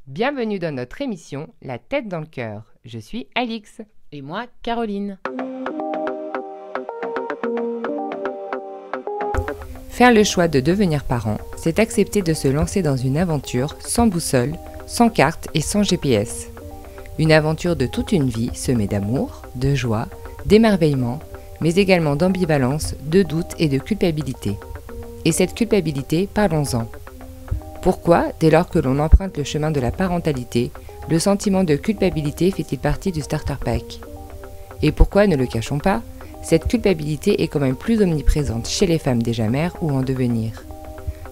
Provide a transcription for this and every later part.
Bienvenue dans notre émission La tête dans le cœur. Je suis Alix. Et moi, Caroline. Faire le choix de devenir parent, c'est accepter de se lancer dans une aventure sans boussole, sans carte et sans GPS. Une aventure de toute une vie semée d'amour, de joie, d'émerveillement, mais également d'ambivalence, de doute et de culpabilité. Et cette culpabilité, parlons-en. Pourquoi, dès lors que l'on emprunte le chemin de la parentalité, le sentiment de culpabilité fait-il partie du starter pack? Et pourquoi, ne le cachons pas, cette culpabilité est quand même plus omniprésente chez les femmes déjà mères ou en devenir?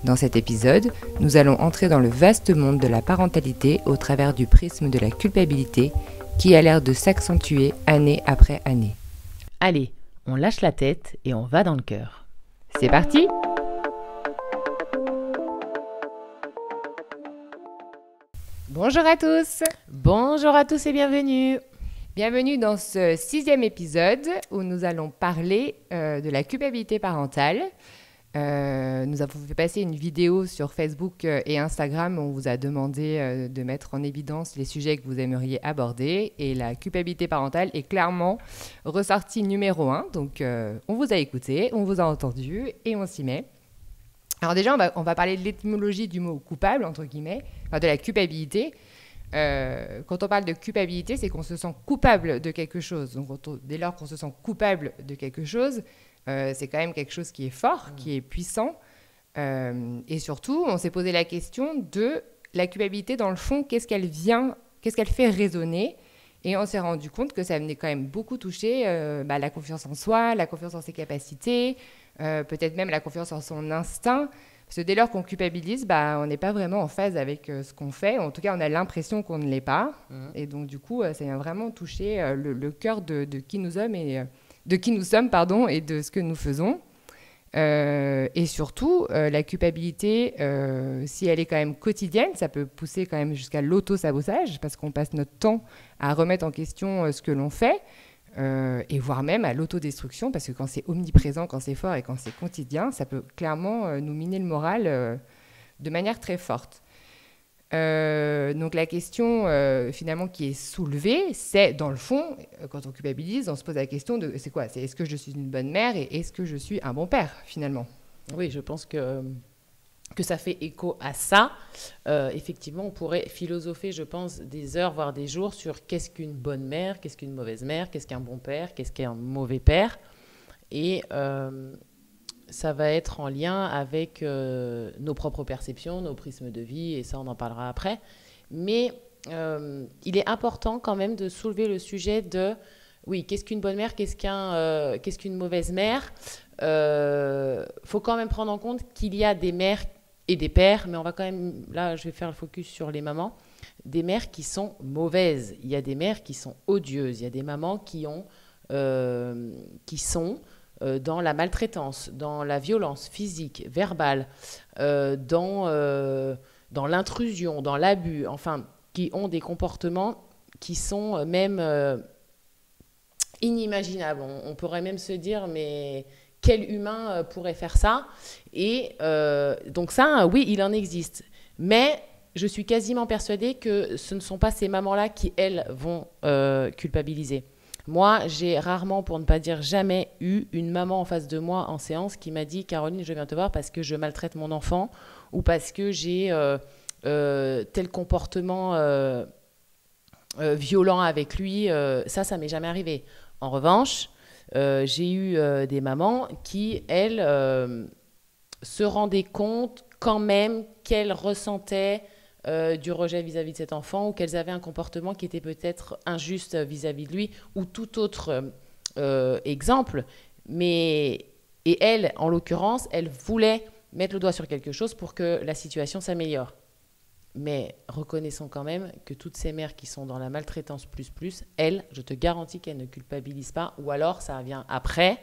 Dans cet épisode, nous allons entrer dans le vaste monde de la parentalité au travers du prisme de la culpabilité qui a l'air de s'accentuer année après année. Allez, on lâche la tête et on va dans le cœur. C'est parti! Bonjour à tous! Bonjour à tous et bienvenue! Bienvenue dans ce 6e épisode où nous allons parler de la culpabilité parentale. Nous avons fait passer une vidéo sur Facebook et Instagram où on vous a demandé de mettre en évidence les sujets que vous aimeriez aborder. Et la culpabilité parentale est clairement ressortie numéro 1. Donc on vous a écouté, on vous a entendu et on s'y met. Alors déjà, on va parler de l'étymologie du mot coupable, entre guillemets, enfin de la culpabilité. Quand on parle de culpabilité, c'est qu'on se sent coupable de quelque chose. Donc dès lors qu'on se sent coupable de quelque chose, c'est quand même quelque chose qui est fort, qui est puissant. Et surtout, on s'est posé la question de la culpabilité, dans le fond, qu'est-ce qu'elle fait résonner? Et on s'est rendu compte que ça venait quand même beaucoup toucher la confiance en soi, la confiance en ses capacités, peut-être même la confiance en son instinct. Parce que dès lors qu'on culpabilise, on n'est pas vraiment en phase avec ce qu'on fait. En tout cas, on a l'impression qu'on ne l'est pas. Et donc, du coup, ça vient vraiment toucher le cœur de qui nous sommes et de ce que nous faisons. Et surtout, la culpabilité, si elle est quand même quotidienne, ça peut pousser quand même jusqu'à l'auto-sabotage parce qu'on passe notre temps à remettre en question ce que l'on fait. Et voire même à l'autodestruction, parce que quand c'est omniprésent, quand c'est fort et quand c'est quotidien, ça peut clairement nous miner le moral de manière très forte. Donc la question finalement qui est soulevée, c'est dans le fond, quand on culpabilise, on se pose la question de c'est quoi? C'est est-ce que je suis une bonne mère et est-ce que je suis un bon père finalement? Oui, je pense que ça fait écho à ça. Effectivement, on pourrait philosopher, je pense, des heures, voire des jours sur qu'est-ce qu'une bonne mère, qu'est-ce qu'une mauvaise mère, qu'est-ce qu'un bon père, qu'est-ce qu'un mauvais père. Et ça va être en lien avec nos propres perceptions, nos prismes de vie, et ça, on en parlera après. Mais il est important quand même de soulever le sujet de, oui, qu'est-ce qu'une bonne mère, qu'est-ce qu'une mauvaise mère. Faut quand même prendre en compte qu'il y a des mères et des pères, mais on va quand même, là je vais faire le focus sur les mamans, des mères qui sont mauvaises, il y a des mères qui sont odieuses, il y a des mamans qui sont dans la maltraitance, dans la violence physique, verbale, dans l'intrusion, dans l'abus, enfin, qui ont des comportements qui sont même inimaginables. On pourrait même se dire, mais quel humain pourrait faire ça? Et donc ça, oui, il en existe. Mais je suis quasiment persuadée que ce ne sont pas ces mamans-là qui, elles, vont culpabiliser. Moi, j'ai rarement, pour ne pas dire jamais, eu une maman en face de moi en séance qui m'a dit « Caroline, je viens te voir parce que je maltraite mon enfant ou parce que j'ai tel comportement violent avec lui. » Ça m'est jamais arrivé. En revanche, j'ai eu des mamans qui, elles, se rendaient compte quand même qu'elles ressentaient du rejet vis-à-vis de cet enfant ou qu'elles avaient un comportement qui était peut-être injuste vis-à-vis de lui ou tout autre exemple. Et elles, en l'occurrence, elles voulaient mettre le doigt sur quelque chose pour que la situation s'améliore. Mais reconnaissons quand même que toutes ces mères qui sont dans la maltraitance plus, elles, je te garantis qu'elles ne culpabilisent pas, ou alors ça vient après,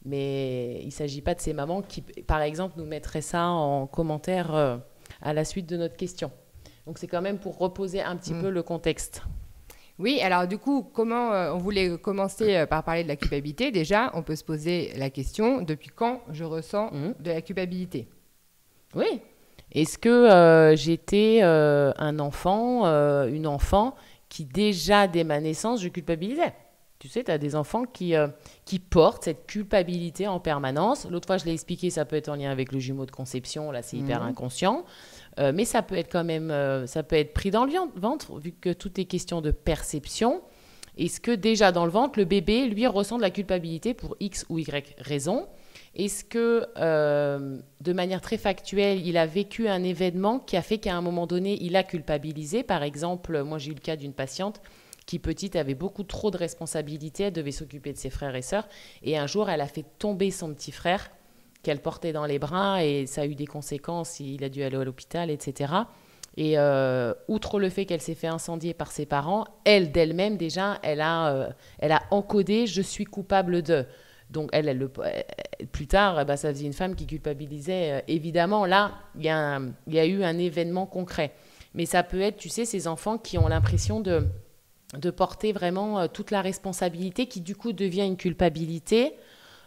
mais il ne s'agit pas de ces mamans qui, par exemple, nous mettraient ça en commentaire à la suite de notre question. Donc c'est quand même pour reposer un petit peu le contexte. Oui, alors du coup, comment on voulait commencer par parler de la culpabilité. Déjà, on peut se poser la question, depuis quand je ressens de la culpabilité? Oui. Est-ce que j'étais un enfant, une enfant qui déjà dès ma naissance, je culpabilisais? Tu sais, tu as des enfants qui portent cette culpabilité en permanence. L'autre fois, je l'ai expliqué, ça peut être en lien avec le jumeau de conception, là c'est hyper inconscient. Mais ça peut être quand même, ça peut être pris dans le ventre, vu que tout est question de perception. Est-ce que déjà dans le ventre, le bébé, lui, ressent de la culpabilité pour X ou Y raison? Est-ce que, de manière très factuelle, il a vécu un événement qui a fait qu'à un moment donné, il a culpabilisé? Par exemple, moi, j'ai eu le cas d'une patiente qui, petite, avait beaucoup trop de responsabilités. Elle devait s'occuper de ses frères et sœurs. Et un jour, elle a fait tomber son petit frère qu'elle portait dans les bras et ça a eu des conséquences. Il a dû aller à l'hôpital, etc. Et outre le fait qu'elle s'est fait incendier par ses parents, elle, d'elle-même, déjà, elle a encodé « je suis coupable de ». Donc, plus tard, ça faisait une femme qui culpabilisait. Évidemment, là, il y a eu un événement concret. Mais ça peut être, tu sais, ces enfants qui ont l'impression de porter vraiment toute la responsabilité, qui du coup devient une culpabilité.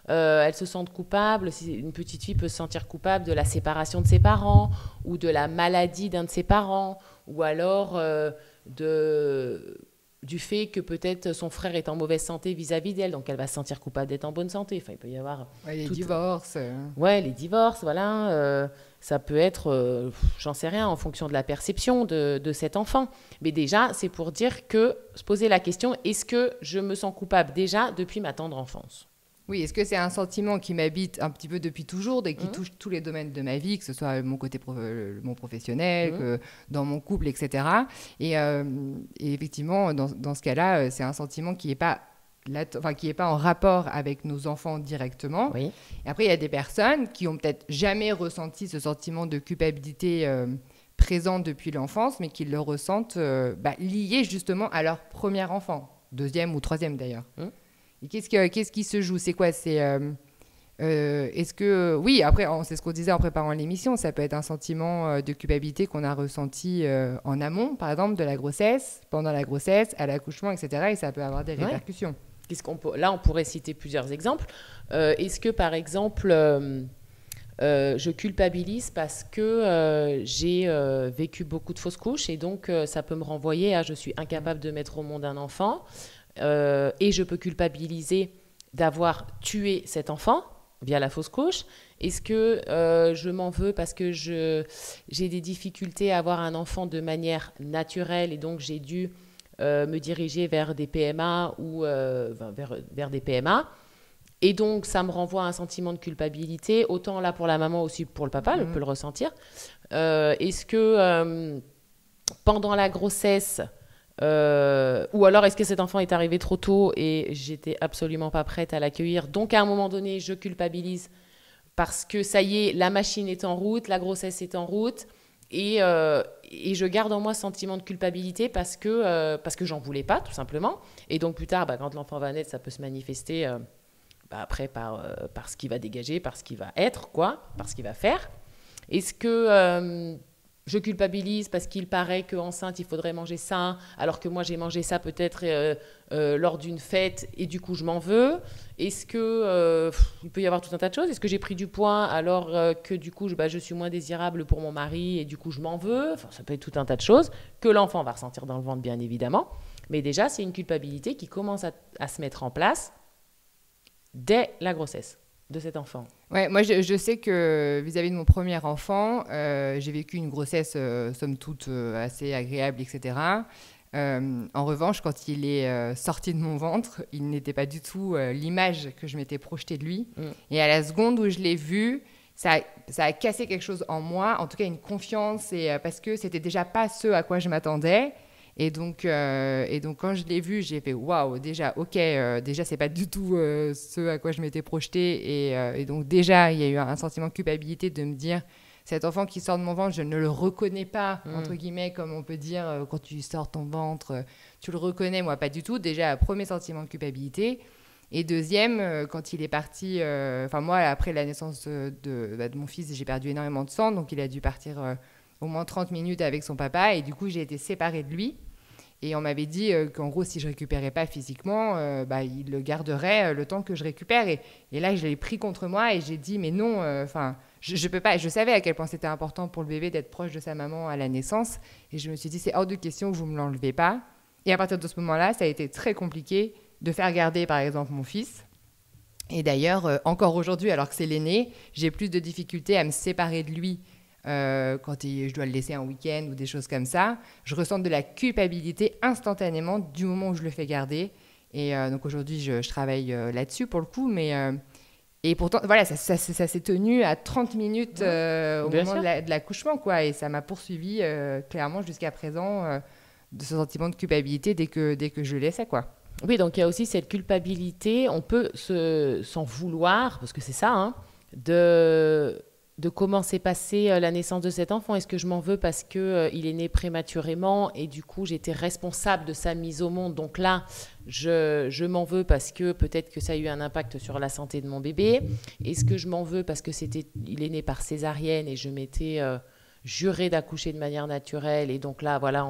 Elles se sentent coupables. Une petite fille peut se sentir coupable de la séparation de ses parents ou de la maladie d'un de ses parents, ou alors du fait que peut-être son frère est en mauvaise santé vis-à-vis d'elle, donc elle va se sentir coupable d'être en bonne santé. Enfin, il peut y avoir... Les divorces. Ouais, les divorces, voilà. Ça peut être, j'en sais rien, en fonction de la perception de cet enfant. Mais déjà, c'est pour dire que, se poser la question, est-ce que je me sens coupable déjà depuis ma tendre enfance? Oui, est-ce que c'est un sentiment qui m'habite un petit peu depuis toujours et qui touche tous les domaines de ma vie, que ce soit mon côté mon professionnel, que dans mon couple, etc. Et effectivement, dans ce cas-là, c'est un sentiment qui n'est pas, qui est pas en rapport avec nos enfants directement. Oui. Et après, il y a des personnes qui ont peut-être jamais ressenti ce sentiment de culpabilité présent depuis l'enfance, mais qui le ressentent lié justement à leur premier enfant, deuxième ou troisième d'ailleurs. Et qu'est-ce qui se joue? C'est quoi? Est-ce que... oui, après, c'est ce qu'on disait en préparant l'émission, ça peut être un sentiment de culpabilité qu'on a ressenti en amont, par exemple, de la grossesse, pendant la grossesse, à l'accouchement, etc. Et ça peut avoir des répercussions. Là, on pourrait citer plusieurs exemples. Est-ce que, par exemple, je culpabilise parce que j'ai vécu beaucoup de fausses couches et donc ça peut me renvoyer à je suis incapable de mettre au monde un enfant et je peux culpabiliser d'avoir tué cet enfant via la fausse couche. Est-ce que je m'en veux parce que j'ai des difficultés à avoir un enfant de manière naturelle et donc j'ai dû me diriger vers des PMA ou vers des PMA? Et donc, ça me renvoie à un sentiment de culpabilité, autant là pour la maman aussi pour le papa, elle peut le ressentir. Est-ce que pendant la grossesse, ou alors est-ce que cet enfant est arrivé trop tôt et j'étais absolument pas prête à l'accueillir, donc à un moment donné, je culpabilise parce que ça y est, la machine est en route, la grossesse est en route, et je garde en moi ce sentiment de culpabilité parce que j'en voulais pas, tout simplement. Et donc plus tard, quand l'enfant va naître, ça peut se manifester... après, par ce qu'il va dégager, par ce qu'il va être, par ce qu'il va faire. Est-ce que je culpabilise parce qu'il paraît qu'enceinte, il faudrait manger ça, alors que moi, j'ai mangé ça peut-être lors d'une fête, et du coup, je m'en veux? Est-ce que il peut y avoir tout un tas de choses? Est-ce que j'ai pris du poids alors que du coup, je suis moins désirable pour mon mari, et du coup, je m'en veux? Enfin, ça peut être tout un tas de choses que l'enfant va ressentir dans le ventre, bien évidemment. Mais déjà, c'est une culpabilité qui commence à se mettre en place dès la grossesse de cet enfant. Ouais, moi, je sais que vis-à-vis de mon premier enfant, j'ai vécu une grossesse, somme toute, assez agréable, etc. En revanche, quand il est sorti de mon ventre, il n'était pas du tout l'image que je m'étais projetée de lui. Et à la seconde où je l'ai vu, ça a cassé quelque chose en moi, en tout cas une confiance, parce que c'était déjà pas ce à quoi je m'attendais. Et donc, quand je l'ai vu, j'ai fait waouh, déjà, ok, déjà, c'est pas du tout ce à quoi je m'étais projetée. Et donc, déjà, il y a eu un sentiment de culpabilité de me dire, cet enfant qui sort de mon ventre, je ne le reconnais pas, entre guillemets, comme on peut dire, quand tu sors ton ventre, tu le reconnais, moi, pas du tout. Déjà, premier sentiment de culpabilité. Et deuxième, quand il est parti, moi, après la naissance de mon fils, j'ai perdu énormément de sang, donc il a dû partir au moins 30 minutes avec son papa. Et du coup, j'ai été séparée de lui. Et on m'avait dit qu'en gros, si je récupérais pas physiquement, il le garderait le temps que je récupère. Et là, je l'ai pris contre moi et j'ai dit, mais non, je peux pas. Je savais à quel point c'était important pour le bébé d'être proche de sa maman à la naissance. Et je me suis dit, c'est hors de question que vous me l'enlevez pas. Et à partir de ce moment-là, ça a été très compliqué de faire garder, par exemple, mon fils. Et d'ailleurs, encore aujourd'hui, alors que c'est l'aîné, j'ai plus de difficultés à me séparer de lui quand je dois le laisser un week-end ou des choses comme ça. Je ressens de la culpabilité instantanément du moment où je le fais garder. Et donc aujourd'hui, je travaille là-dessus pour le coup. Et pourtant, voilà, ça s'est tenu à 30 minutes au moment de l'accouchement, quoi. Et ça m'a poursuivi clairement jusqu'à présent de ce sentiment de culpabilité dès que je le laissais, quoi. Oui, donc il y a aussi cette culpabilité. On peut s'en vouloir, parce que c'est ça, hein, de comment s'est passée la naissance de cet enfant. Est-ce que je m'en veux parce qu'il est né prématurément et du coup j'étais responsable de sa mise au monde. Donc là, je m'en veux parce que peut-être que ça a eu un impact sur la santé de mon bébé. Est-ce que je m'en veux parce qu'il est né par césarienne et je m'étais juré d'accoucher de manière naturelle et donc là, voilà,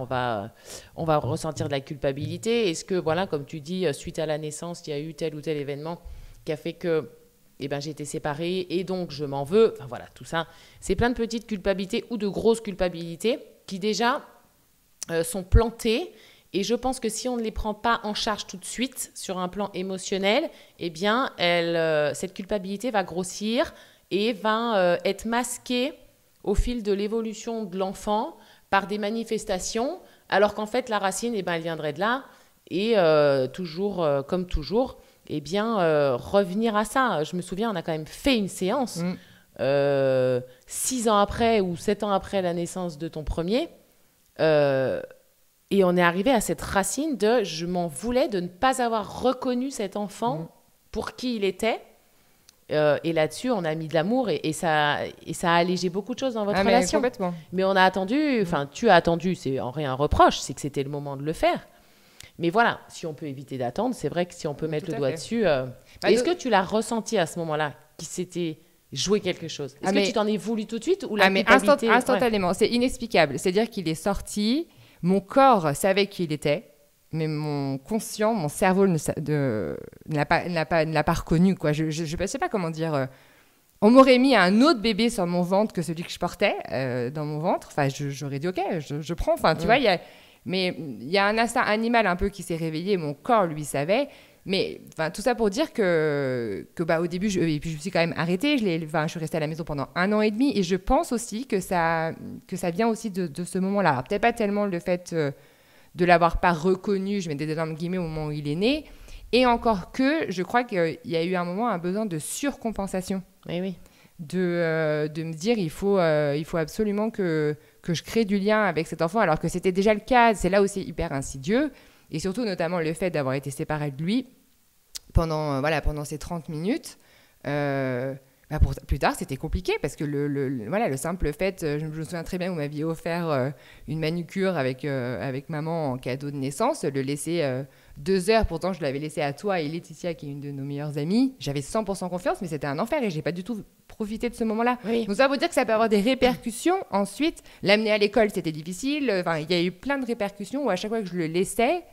on va ressentir de la culpabilité. Est-ce que, voilà, comme tu dis, suite à la naissance, il y a eu tel ou tel événement qui a fait que j'ai été séparée et donc je m'en veux. Enfin voilà, tout ça, c'est plein de petites culpabilités ou de grosses culpabilités qui déjà sont plantées. Et je pense que si on ne les prend pas en charge tout de suite sur un plan émotionnel, cette culpabilité va grossir et va être masquée au fil de l'évolution de l'enfant par des manifestations, alors qu'en fait la racine, elle viendrait de là et toujours, comme toujours, revenir à ça. Je me souviens, on a quand même fait une séance 6 ans après ou 7 ans après la naissance de ton premier et on est arrivé à cette racine de je m'en voulais de ne pas avoir reconnu cet enfant pour qui il était. Et là-dessus, on a mis de l'amour et ça a allégé beaucoup de choses dans votre relation. Complètement. Mais on a attendu, tu as attendu, c'est en rien un reproche, c'est que c'était le moment de le faire. Mais voilà, si on peut éviter d'attendre, c'est vrai que si on peut mettre le doigt dessus... Est-ce que tu l'as ressenti à ce moment-là, qu'il s'était joué quelque chose? Est-ce que tu t'en es voulu tout de suite ou la culpabilité... Instantanément, c'est inexplicable. C'est-à-dire qu'il est sorti, mon corps savait qui il était, mais mon conscient, mon cerveau ne l'a pas reconnu, quoi. Je ne sais pas comment dire... On m'aurait mis un autre bébé sur mon ventre que celui que je portais dans mon ventre. Enfin, j'aurais dit, OK, je prends. Enfin, tu vois, mais il y a un instinct animal un peu qui s'est réveillé, mon corps, lui, savait. Mais tout ça pour dire que au début, et puis je me suis quand même arrêtée. Je suis restée à la maison pendant 1 an et demi. Et je pense aussi que ça vient aussi de ce moment-là. Alors, peut-être pas tellement le fait de l'avoir pas reconnu, je mets des énormes guillemets au moment où il est né. Et encore que, je crois qu'il y a eu un moment un besoin de surcompensation. Oui. De me dire, il faut absolument que je crée du lien avec cet enfant, alors que c'était déjà le cas. C'est là où c'est hyper insidieux. Et surtout, notamment, le fait d'avoir été séparée de lui pendant ces 30 minutes. Plus tard, c'était compliqué parce que le simple fait, je me souviens très bien, vous m'aviez offert une manucure avec maman en cadeau de naissance, le laisser 2 heures, pourtant je l'avais laissé à toi et Laetitia qui est une de nos meilleures amies. J'avais 100% confiance, mais c'était un enfer et j'ai pas du tout profité de ce moment-là. Oui. Donc ça veut dire que ça peut avoir des répercussions. Ensuite, l'amener à l'école, c'était difficile. Il y a eu plein de répercussions où à chaque fois que je le laissais,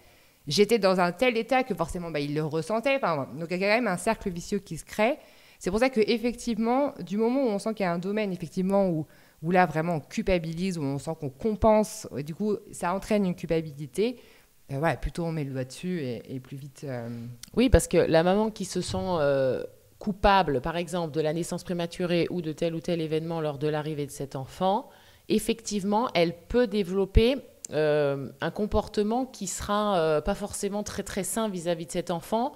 j'étais dans un tel état que forcément il le ressentait. Donc il y a quand même un cercle vicieux qui se crée. C'est pour ça qu'effectivement, du moment où on sent qu'il y a un domaine effectivement où là vraiment on culpabilise, où on sent qu'on compense, et du coup ça entraîne une culpabilité, plutôt on met le doigt dessus et plus vite... Oui, parce que la maman qui se sent coupable, par exemple, de la naissance prématurée ou de tel ou tel événement lors de l'arrivée de cet enfant, effectivement, elle peut développer un comportement qui sera pas forcément très très sain vis-à-vis de cet enfant.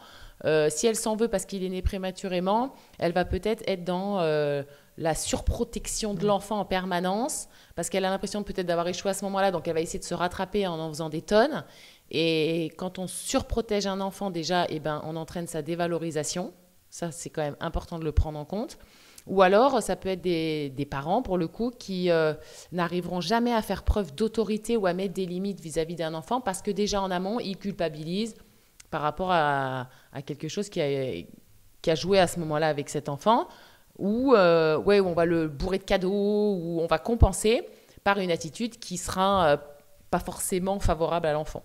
Si elle s'en veut parce qu'il est né prématurément, elle va peut-être être dans la surprotection de l'enfant en permanence, parce qu'elle a l'impression peut-être d'avoir échoué à ce moment-là, donc elle va essayer de se rattraper en faisant des tonnes. Et quand on surprotège un enfant déjà, on entraîne sa dévalorisation. Ça, c'est quand même important de le prendre en compte. Ou alors, ça peut être des parents, pour le coup, qui n'arriveront jamais à faire preuve d'autorité ou à mettre des limites vis-à-vis d'un enfant, parce que déjà en amont, ils culpabilisent par rapport à quelque chose qui a joué à ce moment-là avec cet enfant, où on va le bourrer de cadeaux, où on va compenser par une attitude qui sera pas forcément favorable à l'enfant.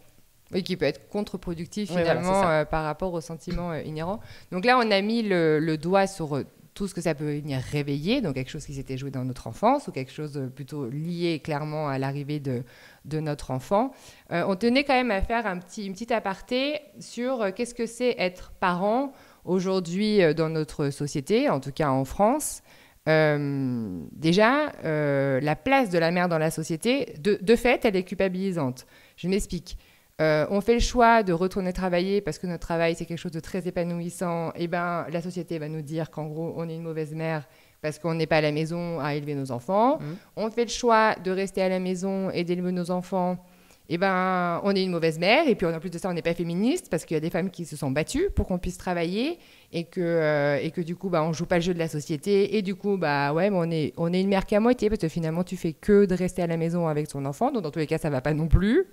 Oui, qui peut être contre-productif finalement par rapport aux sentiments inhérents. Donc là, on a mis le doigt sur tout ce que ça peut venir réveiller, donc quelque chose qui s'était joué dans notre enfance ou quelque chose plutôt lié clairement à l'arrivée de notre enfant. On tenait quand même à faire une petite aparté sur qu'est-ce que c'est être parent aujourd'hui dans notre société, en tout cas en France. Déjà, la place de la mère dans la société, de fait, elle est culpabilisante. Je m'explique. On fait le choix de retourner travailler parce que notre travail, c'est quelque chose de très épanouissant. Et ben, la société va nous dire qu'en gros, on est une mauvaise mère parce qu'on n'est pas à la maison à élever nos enfants. On fait le choix de rester à la maison et d'élever nos enfants. Et ben, on est une mauvaise mère. Et puis, en plus de ça, on n'est pas féministe parce qu'il y a des femmes qui se sont battues pour qu'on puisse travailler et que du coup, on joue pas le jeu de la société. Et du coup, ouais, mais on est une mère qu'à moitié parce que finalement, tu fais que de rester à la maison avec ton enfant. Donc, dans tous les cas, ça va pas non plus.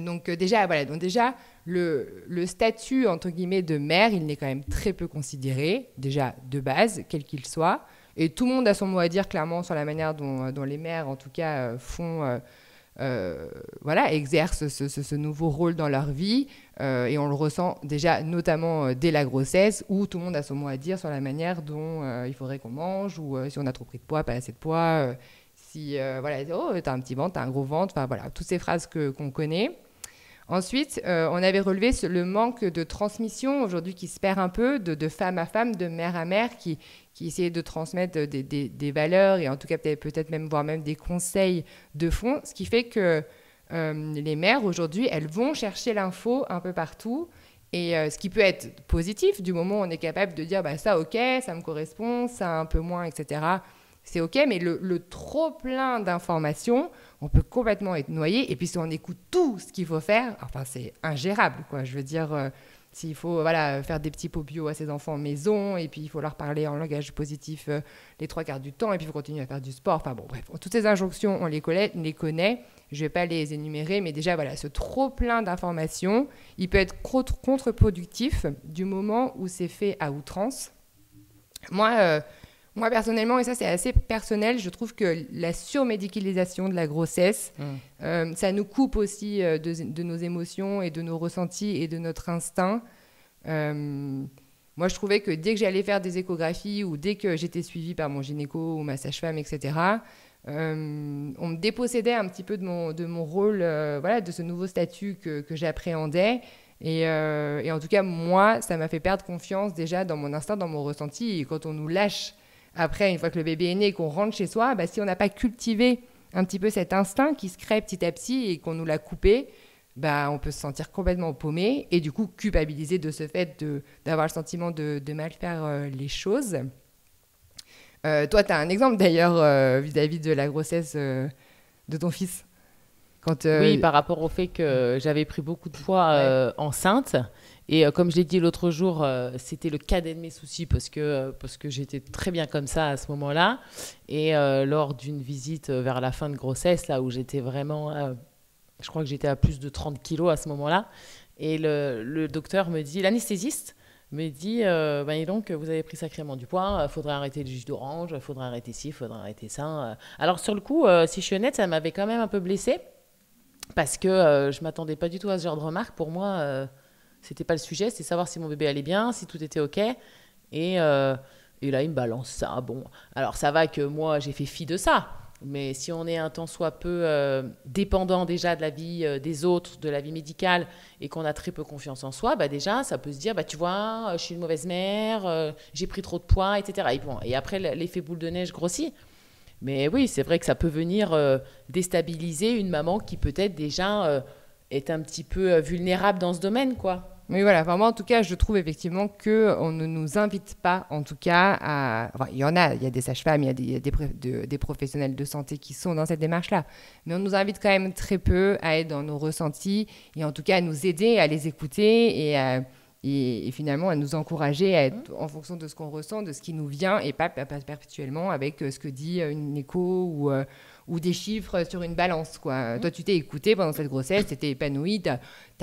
Donc déjà, voilà. Donc déjà, le statut, entre guillemets, de mère, il n'est quand même très peu considéré, déjà de base, quel qu'il soit. Et tout le monde a son mot à dire, clairement, sur la manière dont les mères, en tout cas, exercent ce nouveau rôle dans leur vie. Et on le ressent déjà, notamment dès la grossesse, où tout le monde a son mot à dire sur la manière dont il faudrait qu'on mange, ou si on a trop pris de poids, pas assez de poids, si, t'as un petit ventre, t'as un gros ventre, enfin voilà, toutes ces phrases qu'on connaît. Ensuite, on avait relevé le manque de transmission aujourd'hui qui se perd un peu, de femme à femme, de mère à mère, qui essaie de transmettre des valeurs et en tout cas peut-être même, voire même des conseils de fond, ce qui fait que les mères aujourd'hui, elles vont chercher l'info un peu partout. Et ce qui peut être positif du moment où on est capable de dire ça ok, ça me correspond, ça un peu moins, etc. C'est ok, mais le trop plein d'informations, on peut complètement être noyé. Et puis si on écoute tout ce qu'il faut faire, enfin c'est ingérable, quoi. Je veux dire, s'il faut faire des petits pots bio à ses enfants maison, et puis il faut leur parler en langage positif les 3/4 du temps, et puis il faut continuer à faire du sport. Enfin bon, bref, toutes ces injonctions, on les connaît. Je ne vais pas les énumérer, mais déjà, voilà, ce trop plein d'informations, il peut être contre-productif du moment où c'est fait à outrance. Moi, personnellement, et ça c'est assez personnel, je trouve que la surmédicalisation de la grossesse, ça nous coupe aussi de nos émotions et de nos ressentis et de notre instinct. Moi, je trouvais que dès que j'allais faire des échographies ou dès que j'étais suivie par mon gynéco ou ma sage-femme, etc., on me dépossédait un petit peu de mon rôle, de ce nouveau statut que j'appréhendais. Et en tout cas, moi, ça m'a fait perdre confiance déjà dans mon instinct, dans mon ressenti. Et quand on nous lâche après, une fois que le bébé est né et qu'on rentre chez soi, si on n'a pas cultivé un petit peu cet instinct qui se crée petit à petit et qu'on nous l'a coupé, on peut se sentir complètement paumé et du coup culpabiliser de ce fait d'avoir le sentiment de mal faire les choses. Toi, tu as un exemple d'ailleurs vis-à-vis de la grossesse de ton fils Oui, par rapport au fait que j'avais pris beaucoup de poids enceinte. Et comme je l'ai dit l'autre jour, c'était le cadet de mes soucis parce que j'étais très bien comme ça à ce moment-là. Et lors d'une visite vers la fin de grossesse, là où j'étais vraiment... je crois que j'étais à plus de 30 kilos à ce moment-là. Et le docteur me dit, l'anesthésiste me dit, et donc, vous avez pris sacrément du poids, il faudrait arrêter le jus d'orange, il faudrait arrêter ci, il faudrait arrêter ça. Alors sur le coup, si je suis honnête, ça m'avait quand même un peu blessée parce que je ne m'attendais pas du tout à ce genre de remarque. Pour moi... c'était pas le sujet, c'était savoir si mon bébé allait bien, si tout était OK. Et là, il me balance ça. Bon, alors ça va que moi, j'ai fait fi de ça. Mais si on est un tant soit peu dépendant déjà de la vie des autres, de la vie médicale, et qu'on a très peu confiance en soi, déjà, ça peut se dire, tu vois, je suis une mauvaise mère, j'ai pris trop de poids, etc. Et après, l'effet boule de neige grossit. Mais oui, c'est vrai que ça peut venir déstabiliser une maman qui peut-être déjà... est un petit peu vulnérable dans ce domaine, quoi. Mais voilà, moi, en tout cas, je trouve effectivement qu'on ne nous invite pas, en tout cas, à... Enfin, il y a des sages-femmes, il y a des professionnels de santé qui sont dans cette démarche-là. Mais on nous invite quand même très peu à être dans nos ressentis et en tout cas à nous aider, à les écouter et finalement à nous encourager à être en fonction de ce qu'on ressent, de ce qui nous vient et pas perpétuellement avec ce que dit une écho ou des chiffres sur une balance, quoi. Toi, tu t'es écouté pendant cette grossesse, tu étais épanouie, tu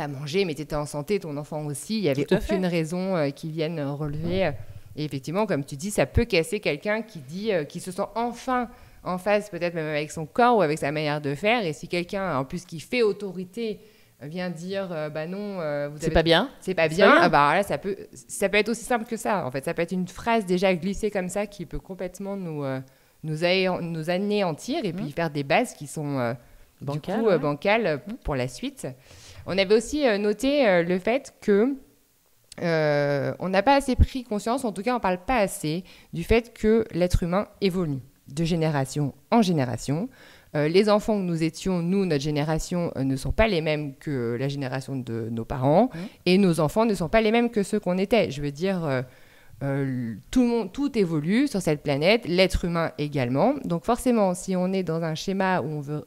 as mangé, mais tu étais en santé, ton enfant aussi. Il n'y avait aucune raison qu'ils viennent relever. Et effectivement, comme tu dis, ça peut casser quelqu'un qui se sent enfin en phase, peut-être même avec son corps ou avec sa manière de faire. Et si quelqu'un, en plus, qui fait autorité vient dire bah non, C'est pas bien. c'est pas bien, ah bah là ça peut être aussi simple que ça en fait. Ça peut être une phrase déjà glissée comme ça qui peut complètement nous anéantir et puis faire des bases qui sont bancales pour la suite. On avait aussi noté le fait que on n'a pas assez pris conscience, en tout cas on ne parle pas assez du fait que l'être humain évolue de génération en génération. Les enfants que nous étions, nous, notre génération, ne sont pas les mêmes que la génération de nos parents, et nos enfants ne sont pas les mêmes que ceux qu'on était. Je veux dire, tout évolue sur cette planète, l'être humain également. Donc forcément, si on est dans un schéma où on veut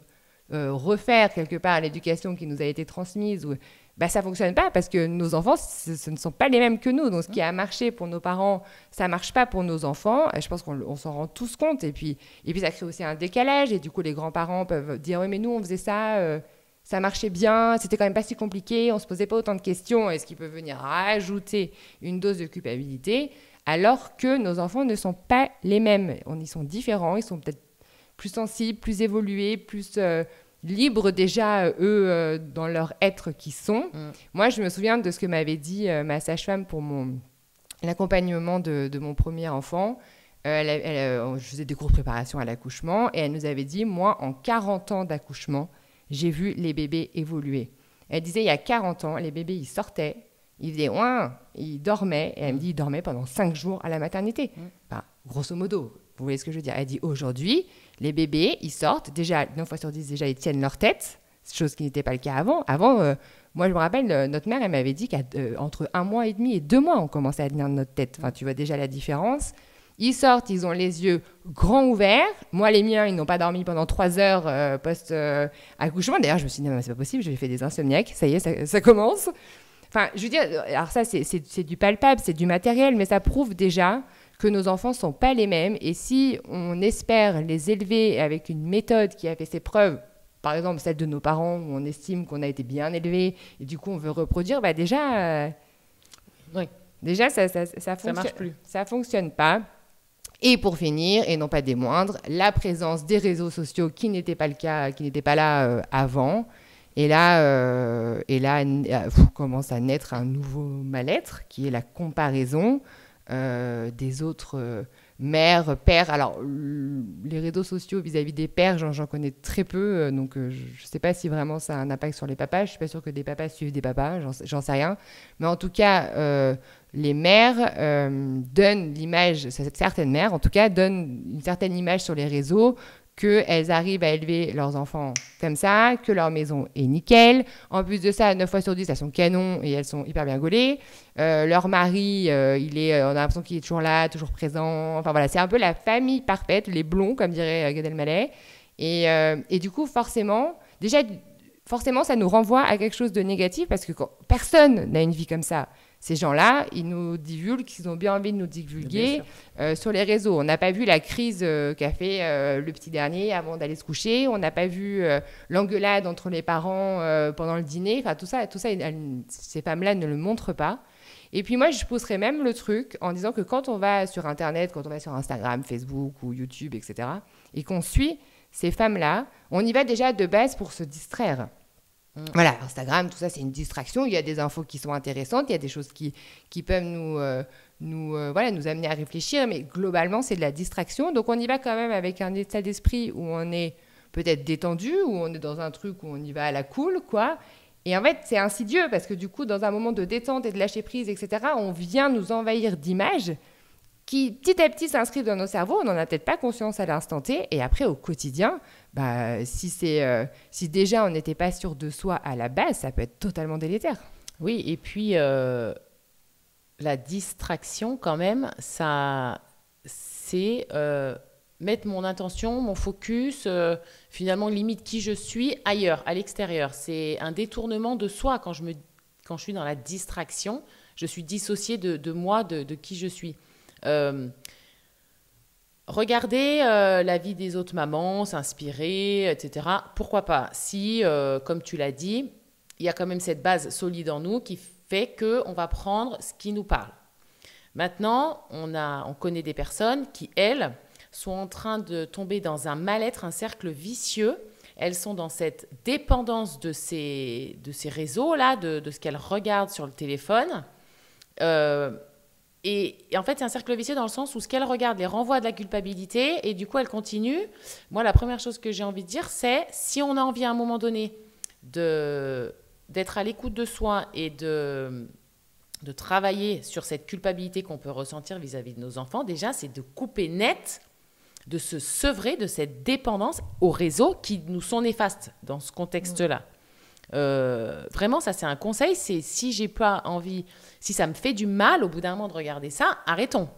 refaire quelque part l'éducation qui nous a été transmise, ça ne fonctionne pas parce que nos enfants, ce ne sont pas les mêmes que nous. Donc, ce qui a marché pour nos parents, ça ne marche pas pour nos enfants. Et je pense qu'on s'en rend tous compte. Et puis, ça crée aussi un décalage. Et du coup, les grands-parents peuvent dire « Oui, mais nous, on faisait ça, ça marchait bien, c'était quand même pas si compliqué, on ne se posait pas autant de questions. » Est-ce qu'ils peuvent venir rajouter une dose de culpabilité alors que nos enfants ne sont pas les mêmes. Ils sont différents, ils sont peut-être plus sensibles, plus évolués, plus... libres déjà, eux, dans leur être qui sont. Moi, je me souviens de ce que m'avait dit ma sage-femme pour l'accompagnement de mon premier enfant. Je faisais des cours de préparation à l'accouchement et elle nous avait dit, moi, en 40 ans d'accouchement, j'ai vu les bébés évoluer. Elle disait, il y a 40 ans, les bébés, ils sortaient, ils faisaient ouin, ils dormaient. Et elle me dit, ils dormaient pendant 5 jours à la maternité. Enfin, grosso modo, vous voyez ce que je veux dire. Elle dit, aujourd'hui, les bébés, ils sortent, déjà, 9 fois sur 10, déjà, ils tiennent leur tête, chose qui n'était pas le cas avant. Avant, moi, je me rappelle, notre mère, elle m'avait dit qu'entre 1 mois et demi et 2 mois, on commençait à tenir notre tête. Enfin, tu vois déjà la différence. Ils sortent, ils ont les yeux grands ouverts. Moi, les miens, ils n'ont pas dormi pendant 3 heures post-accouchement. D'ailleurs, je me suis dit, non, c'est pas possible, j'ai fait des insomniaques. Ça y est, ça commence. Enfin, je veux dire, alors ça, c'est du palpable, c'est du matériel, mais ça prouve déjà que nos enfants ne sont pas les mêmes. Et si on espère les élever avec une méthode qui a fait ses preuves, par exemple celle de nos parents, où on estime qu'on a été bien élevés, et du coup on veut reproduire, déjà ça marche plus. Ça fonctionne pas. Et pour finir, et non pas des moindres, la présence des réseaux sociaux qui n'était pas le cas, qui n'était pas là avant. Et là, commence à naître un nouveau mal-être qui est la comparaison des autres mères, pères. Alors, les réseaux sociaux vis-à-vis des pères, j'en connais très peu, donc je ne sais pas si vraiment ça a un impact sur les papas. Je ne suis pas sûre que des papas suivent des papas, j'en sais rien. Mais en tout cas, les mères donnent l'image, certaines mères en tout cas, donnent une certaine image sur les réseaux, qu'elles arrivent à élever leurs enfants comme ça, que leur maison est nickel. En plus de ça, 9 fois sur 10, elles sont canons et elles sont hyper bien gaulées. Leur mari, on a l'impression qu'il est toujours là, toujours présent. Enfin voilà, c'est un peu la famille parfaite, les blonds, comme dirait Gad Elmaleh. Et du coup, forcément, ça nous renvoie à quelque chose de négatif parce que personne n'a une vie comme ça. Ces gens-là, ils nous divulguent qu'ils ont bien envie de nous divulguer sur les réseaux. On n'a pas vu la crise qu'a fait le petit dernier avant d'aller se coucher. On n'a pas vu l'engueulade entre les parents pendant le dîner. Enfin, tout ça, ces femmes-là ne le montrent pas. Et puis moi, je pousserais même le truc en disant que quand on va sur Internet, quand on va sur Instagram, Facebook ou YouTube, etc., et qu'on suit ces femmes-là, on y va déjà de base pour se distraire. Voilà, Instagram, tout ça, c'est une distraction. Il y a des infos qui sont intéressantes, il y a des choses qui peuvent nous amener à réfléchir, mais globalement, c'est de la distraction. Donc, on y va quand même avec un état d'esprit où on est peut-être détendu, où on est dans un truc où on y va à la cool, quoi. Et en fait, c'est insidieux parce que du coup, dans un moment de détente et de lâcher prise, etc., on vient nous envahir d'images qui, petit à petit, s'inscrivent dans nos cerveaux. On n'en a peut-être pas conscience à l'instant T. Et après, au quotidien, si déjà on n'était pas sûr de soi à la base, ça peut être totalement délétère. Oui, et puis la distraction, quand même, ça, c'est mettre mon intention, mon focus, finalement, limite qui je suis, ailleurs, à l'extérieur. C'est un détournement de soi. Quand je suis dans la distraction, je suis dissociée de moi, de qui je suis. Regarder la vie des autres mamans, s'inspirer, etc. Pourquoi pas? Si, comme tu l'as dit, il y a quand même cette base solide en nous qui fait qu'on va prendre ce qui nous parle. Maintenant, on connaît des personnes qui, elles, sont en train de tomber dans un mal-être, un cercle vicieux. elles sont dans cette dépendance de ces réseaux-là, de ce qu'elles regardent sur le téléphone. Et en fait, c'est un cercle vicieux dans le sens où ce qu'elles regardent les renvoie à de la culpabilité et du coup, elles continuent. Moi, la première chose que j'ai envie de dire, c'est si on a envie à un moment donné d'être à l'écoute de soi et de travailler sur cette culpabilité qu'on peut ressentir vis-à-vis de nos enfants, déjà, c'est de couper net, de se sevrer de cette dépendance aux réseaux qui nous sont néfastes dans ce contexte-là. Vraiment, ça, c'est un conseil. C'est si j'ai pas envie, si ça me fait du mal au bout d'un moment de regarder ça, arrêtons.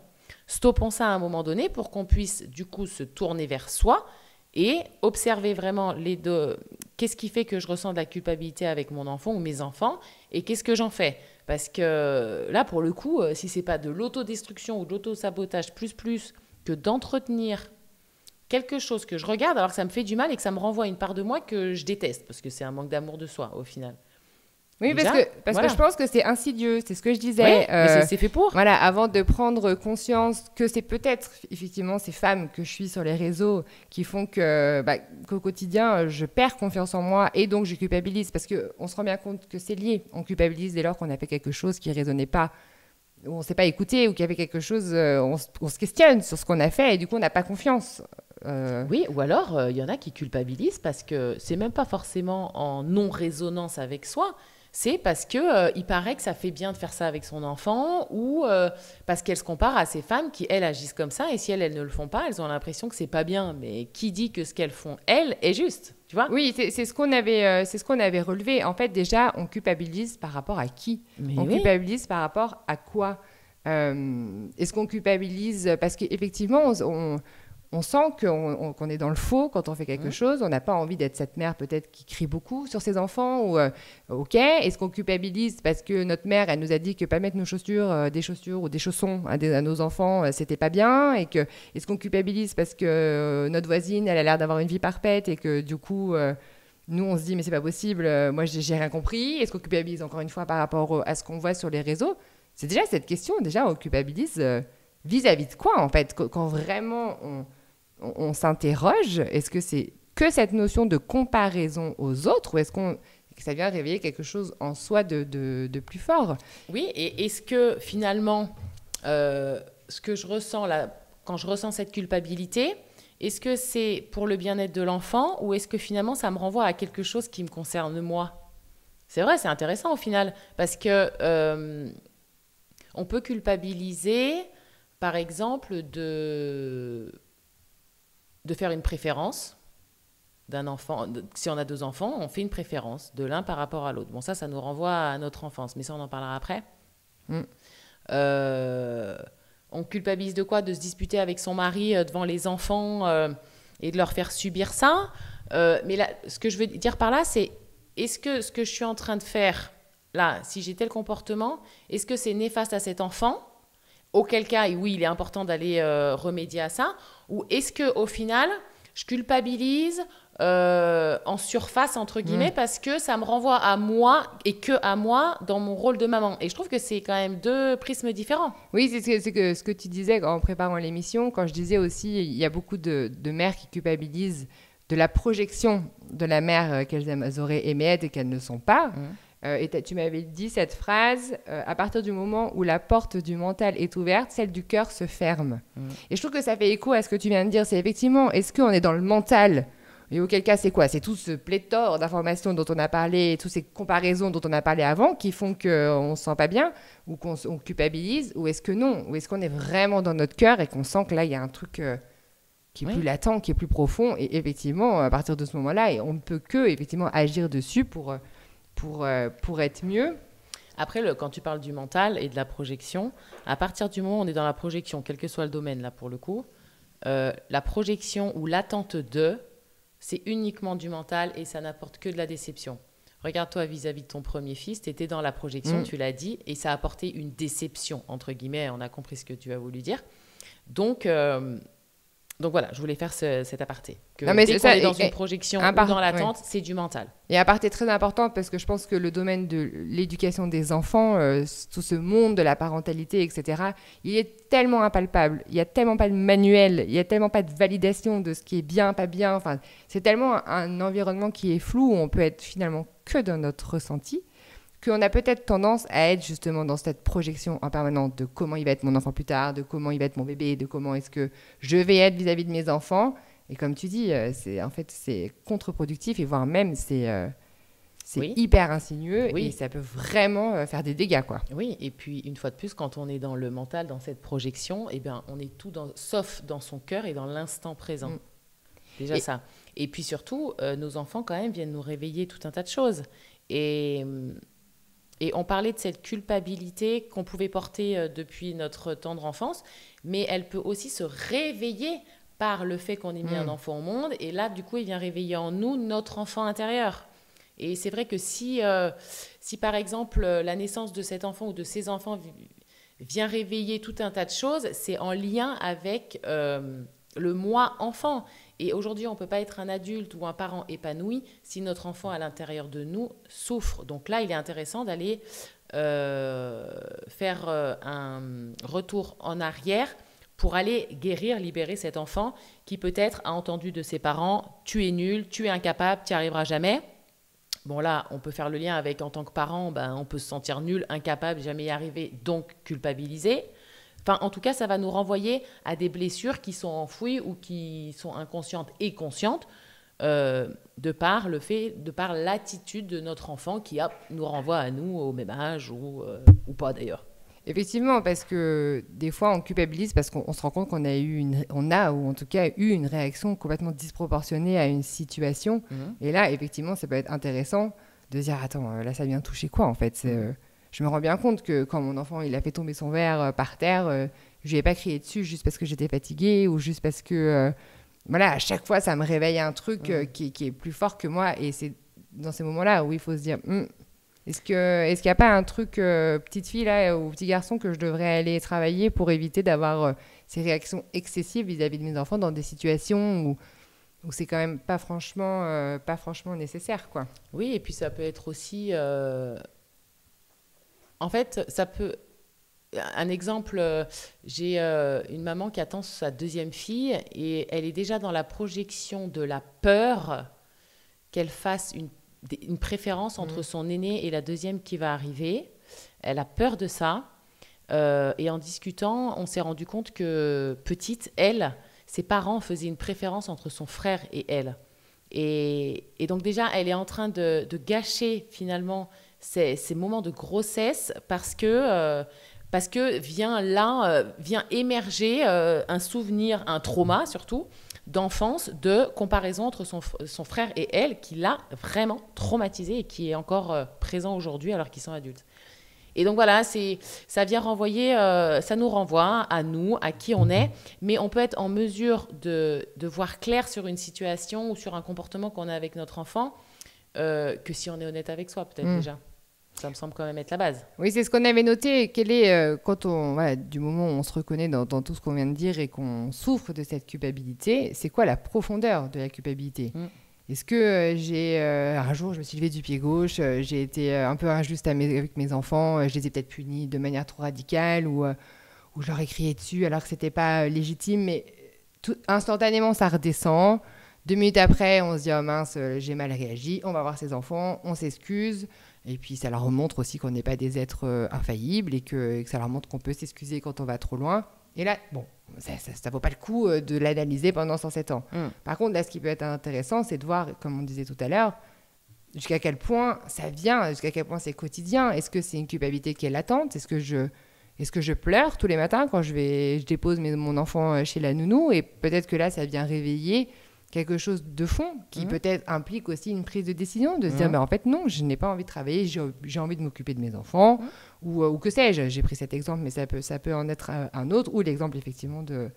Stoppons ça à un moment donné pour qu'on puisse, du coup, se tourner vers soi et observer vraiment les deux. Qu'est-ce qui fait que je ressens de la culpabilité avec mon enfant ou mes enfants et qu'est-ce que j'en fais ? Parce que là, pour le coup, si c'est pas de l'autodestruction ou de l'autosabotage plus que d'entretenir quelque chose que je regarde alors que ça me fait du mal et que ça me renvoie à une part de moi que je déteste parce que c'est un manque d'amour de soi au final. Oui, Déjà, parce voilà. que je pense que c'est insidieux, c'est ce que je disais. Oui, mais c'est fait pour. Voilà, avant de prendre conscience que c'est peut-être effectivement ces femmes que je suis sur les réseaux qui font qu'au quotidien, je perds confiance en moi et donc je culpabilise parce qu'on se rend bien compte que c'est lié. On culpabilise dès lors qu'on a fait quelque chose qui ne résonnait pas, où on ne s'est pas écouté ou qu'il y avait quelque chose, on se questionne sur ce qu'on a fait et du coup on n'a pas confiance. Oui, ou alors il y en a qui culpabilisent parce que c'est même pas forcément en non-résonance avec soi, c'est parce que il paraît que ça fait bien de faire ça avec son enfant ou parce qu'elles se comparent à ces femmes qui, elles, agissent comme ça et si elles ne le font pas, elles ont l'impression que c'est pas bien. Mais qui dit que ce qu'elles font, elles, est juste, tu vois ? Oui, c'est ce qu'on avait relevé. En fait, déjà, on culpabilise par rapport à qui ? On culpabilise par rapport à quoi ? Est-ce qu'on culpabilise parce qu'effectivement, on sent qu'on est dans le faux quand on fait quelque chose. On n'a pas envie d'être cette mère peut-être qui crie beaucoup sur ses enfants. Ou ok, est-ce qu'on culpabilise parce que notre mère, elle nous a dit que pas mettre nos chaussures, des chaussures ou des chaussons à nos enfants, c'était pas bien. Et que est-ce qu'on culpabilise parce que notre voisine, elle a l'air d'avoir une vie parfaite et que du coup, nous, on se dit mais c'est pas possible. Moi, j'ai rien compris. Est-ce qu'on culpabilise encore une fois par rapport à ce qu'on voit sur les réseaux ? C'est déjà cette question. Déjà, on culpabilise vis-à-vis de quoi en fait ? Quand vraiment on s'interroge, est-ce que c'est que cette notion de comparaison aux autres ou est-ce que ça vient réveiller quelque chose en soi de plus fort ? Oui, et est-ce que finalement, ce que je ressens là, quand je ressens cette culpabilité, est-ce que c'est pour le bien-être de l'enfant ou est-ce que finalement ça me renvoie à quelque chose qui me concerne moi ? C'est vrai, c'est intéressant au final parce que on peut culpabiliser, par exemple, de faire une préférence d'un enfant. Si on a 2 enfants, on fait une préférence de l'un par rapport à l'autre. Bon, ça nous renvoie à notre enfance, mais ça, on en parlera après. On culpabilise de quoi ? De se disputer avec son mari devant les enfants et de leur faire subir ça. Mais là, ce que je veux dire par là, c'est est-ce que ce que je suis en train de faire, là, si j'ai tel comportement, est-ce que c'est néfaste à cet enfant ? Auquel cas, oui, il est important d'aller remédier à ça. Ou est-ce qu'au final, je culpabilise en surface, entre guillemets, parce que ça me renvoie à moi et que à moi dans mon rôle de maman. Et je trouve que c'est quand même 2 prismes différents. Oui, c'est ce que tu disais en préparant l'émission. Quand je disais aussi, il y a beaucoup de mères qui culpabilisent de la projection de la mère qu'elles auraient aimé être et qu'elles ne sont pas. Et tu m'avais dit cette phrase, à partir du moment où la porte du mental est ouverte, celle du cœur se ferme. Et je trouve que ça fait écho à ce que tu viens de dire. C'est effectivement, est-ce qu'on est dans le mental ? Et auquel cas, c'est quoi ? C'est tout ce pléthore d'informations dont on a parlé, toutes ces comparaisons dont on a parlé avant qui font qu'on ne se sent pas bien ou qu'on culpabilise, ou est-ce que non ? Ou est-ce qu'on est vraiment dans notre cœur et qu'on sent que là, il y a un truc qui est plus latent, qui est plus profond ? Et effectivement, à partir de ce moment-là, on ne peut que effectivement agir dessus pour être mieux. Après, quand tu parles du mental et de la projection, à partir du moment où on est dans la projection, quel que soit le domaine, là, pour le coup, la projection ou l'attente c'est uniquement du mental et ça n'apporte que de la déception. Regarde-toi vis-à-vis de ton premier fils, tu étais dans la projection, tu l'as dit, et ça a apporté une déception, entre guillemets, on a compris ce que tu as voulu dire. Donc Donc voilà, je voulais faire cet aparté. Que Non, mais dès qu'on est dans une projection ou dans l'attente, c'est du mental. Et aparté très important parce que je pense que le domaine de l'éducation des enfants, tout ce monde de la parentalité, etc., il est tellement impalpable. Il n'y a tellement pas de manuel, il n'y a tellement pas de validation de ce qui est bien, pas bien. Enfin, c'est tellement un environnement qui est flou où on peut être finalement que dans notre ressenti, qu'on a peut-être tendance à être justement dans cette projection en permanence de comment il va être mon enfant plus tard, de comment il va être mon bébé, de comment est-ce que je vais être vis-à-vis de mes enfants. Et comme tu dis, c'est contre-productif et voire même c'est hyper insinueux et ça peut vraiment faire des dégâts, quoi. Oui, et puis une fois de plus, quand on est dans le mental, dans cette projection, eh bien, on est tout sauf dans son cœur et dans l'instant présent. Déjà ça. Et puis surtout, nos enfants quand même viennent nous réveiller tout un tas de choses. Et on parlait de cette culpabilité qu'on pouvait porter depuis notre tendre enfance, mais elle peut aussi se réveiller par le fait qu'on ait mis un enfant au monde. Et là, du coup, il vient réveiller en nous notre enfant intérieur. Et c'est vrai que si par exemple, la naissance de cet enfant ou de ces enfants vient réveiller tout un tas de choses, c'est en lien avec le moi enfant. Et aujourd'hui, on ne peut pas être un adulte ou un parent épanoui si notre enfant à l'intérieur de nous souffre. Donc là, il est intéressant d'aller faire un retour en arrière pour aller guérir, libérer cet enfant qui peut-être a entendu de ses parents « tu es nul, tu es incapable, tu n'y arriveras jamais ». Bon là, on peut faire le lien avec en tant que parent, on peut se sentir nul, incapable, jamais y arriver, donc culpabiliser. Enfin, en tout cas, ça va nous renvoyer à des blessures qui sont enfouies ou qui sont inconscientes et conscientes de par l'attitude de notre enfant qui nous renvoie à nous au même âge ou pas d'ailleurs. Effectivement, parce que des fois, on culpabilise parce qu'on se rend compte qu'on a ou en tout cas eu une réaction complètement disproportionnée à une situation. Et là, effectivement, ça peut être intéressant de se dire, attends, là, ça vient toucher quoi en fait Je me rends bien compte que quand mon enfant il a fait tomber son verre par terre, je lui ai pas crié dessus juste parce que j'étais fatiguée ou juste parce que... voilà, à chaque fois, ça me réveille un truc qui est plus fort que moi. Et c'est dans ces moments-là où il faut se dire... Est-ce qu'il n'y a pas un truc, petite fille là, ou petit garçon, que je devrais aller travailler pour éviter d'avoir ces réactions excessives vis-à-vis de mes enfants dans des situations où c'est quand même pas franchement nécessaire, quoi. Oui, et puis ça peut être aussi... En fait, ça peut... Un exemple, j'ai une maman qui attend sa deuxième fille et elle est déjà dans la projection de la peur qu'elle fasse une préférence entre son aîné et la deuxième qui va arriver. Elle a peur de ça. Et en discutant, on s'est rendu compte que petite, ses parents faisaient une préférence entre son frère et elle. Et donc déjà, elle est en train de gâcher finalement ces moments de grossesse parce que vient émerger un souvenir, un trauma surtout, d'enfance, de comparaison entre son frère et elle, qui l'a vraiment traumatisé et qui est encore présent aujourd'hui alors qu'ils sont adultes. Et donc voilà, ça vient renvoyer, ça nous renvoie à nous, à qui on est, mais on peut être en mesure de voir clair sur une situation ou sur un comportement qu'on a avec notre enfant que si on est honnête avec soi, peut-être déjà. Ça me semble quand même être la base. Oui, c'est ce qu'on avait noté. Quel est, du moment où on se reconnaît dans tout ce qu'on vient de dire et qu'on souffre de cette culpabilité, c'est quoi la profondeur de la culpabilité ? Est-ce que un jour, je me suis levée du pied gauche, j'ai été un peu injuste avec mes enfants, je les ai peut-être punis de manière trop radicale ou je leur ai crié dessus alors que ce n'était pas légitime, mais instantanément, ça redescend. 2 minutes après, on se dit « Oh mince, j'ai mal réagi, on va voir ses enfants, on s'excuse ». Et puis, ça leur montre aussi qu'on n'est pas des êtres infaillibles et que ça leur montre qu'on peut s'excuser quand on va trop loin. Et là, bon, ça ne vaut pas le coup de l'analyser pendant 107 ans. Par contre, là, ce qui peut être intéressant, c'est de voir, comme on disait tout à l'heure, jusqu'à quel point ça vient, jusqu'à quel point c'est quotidien. Est-ce que c'est une culpabilité qui est latente ? Est-ce que je pleure tous les matins quand je dépose mon enfant chez la nounou ? Et peut-être que là, ça vient réveiller quelque chose de fond qui peut-être implique aussi une prise de décision, de se dire, en fait, non, je n'ai pas envie de travailler, j'ai envie de m'occuper de mes enfants, ou que sais-je. J'ai pris cet exemple, mais ça peut en être un autre, ou l'exemple, effectivement, de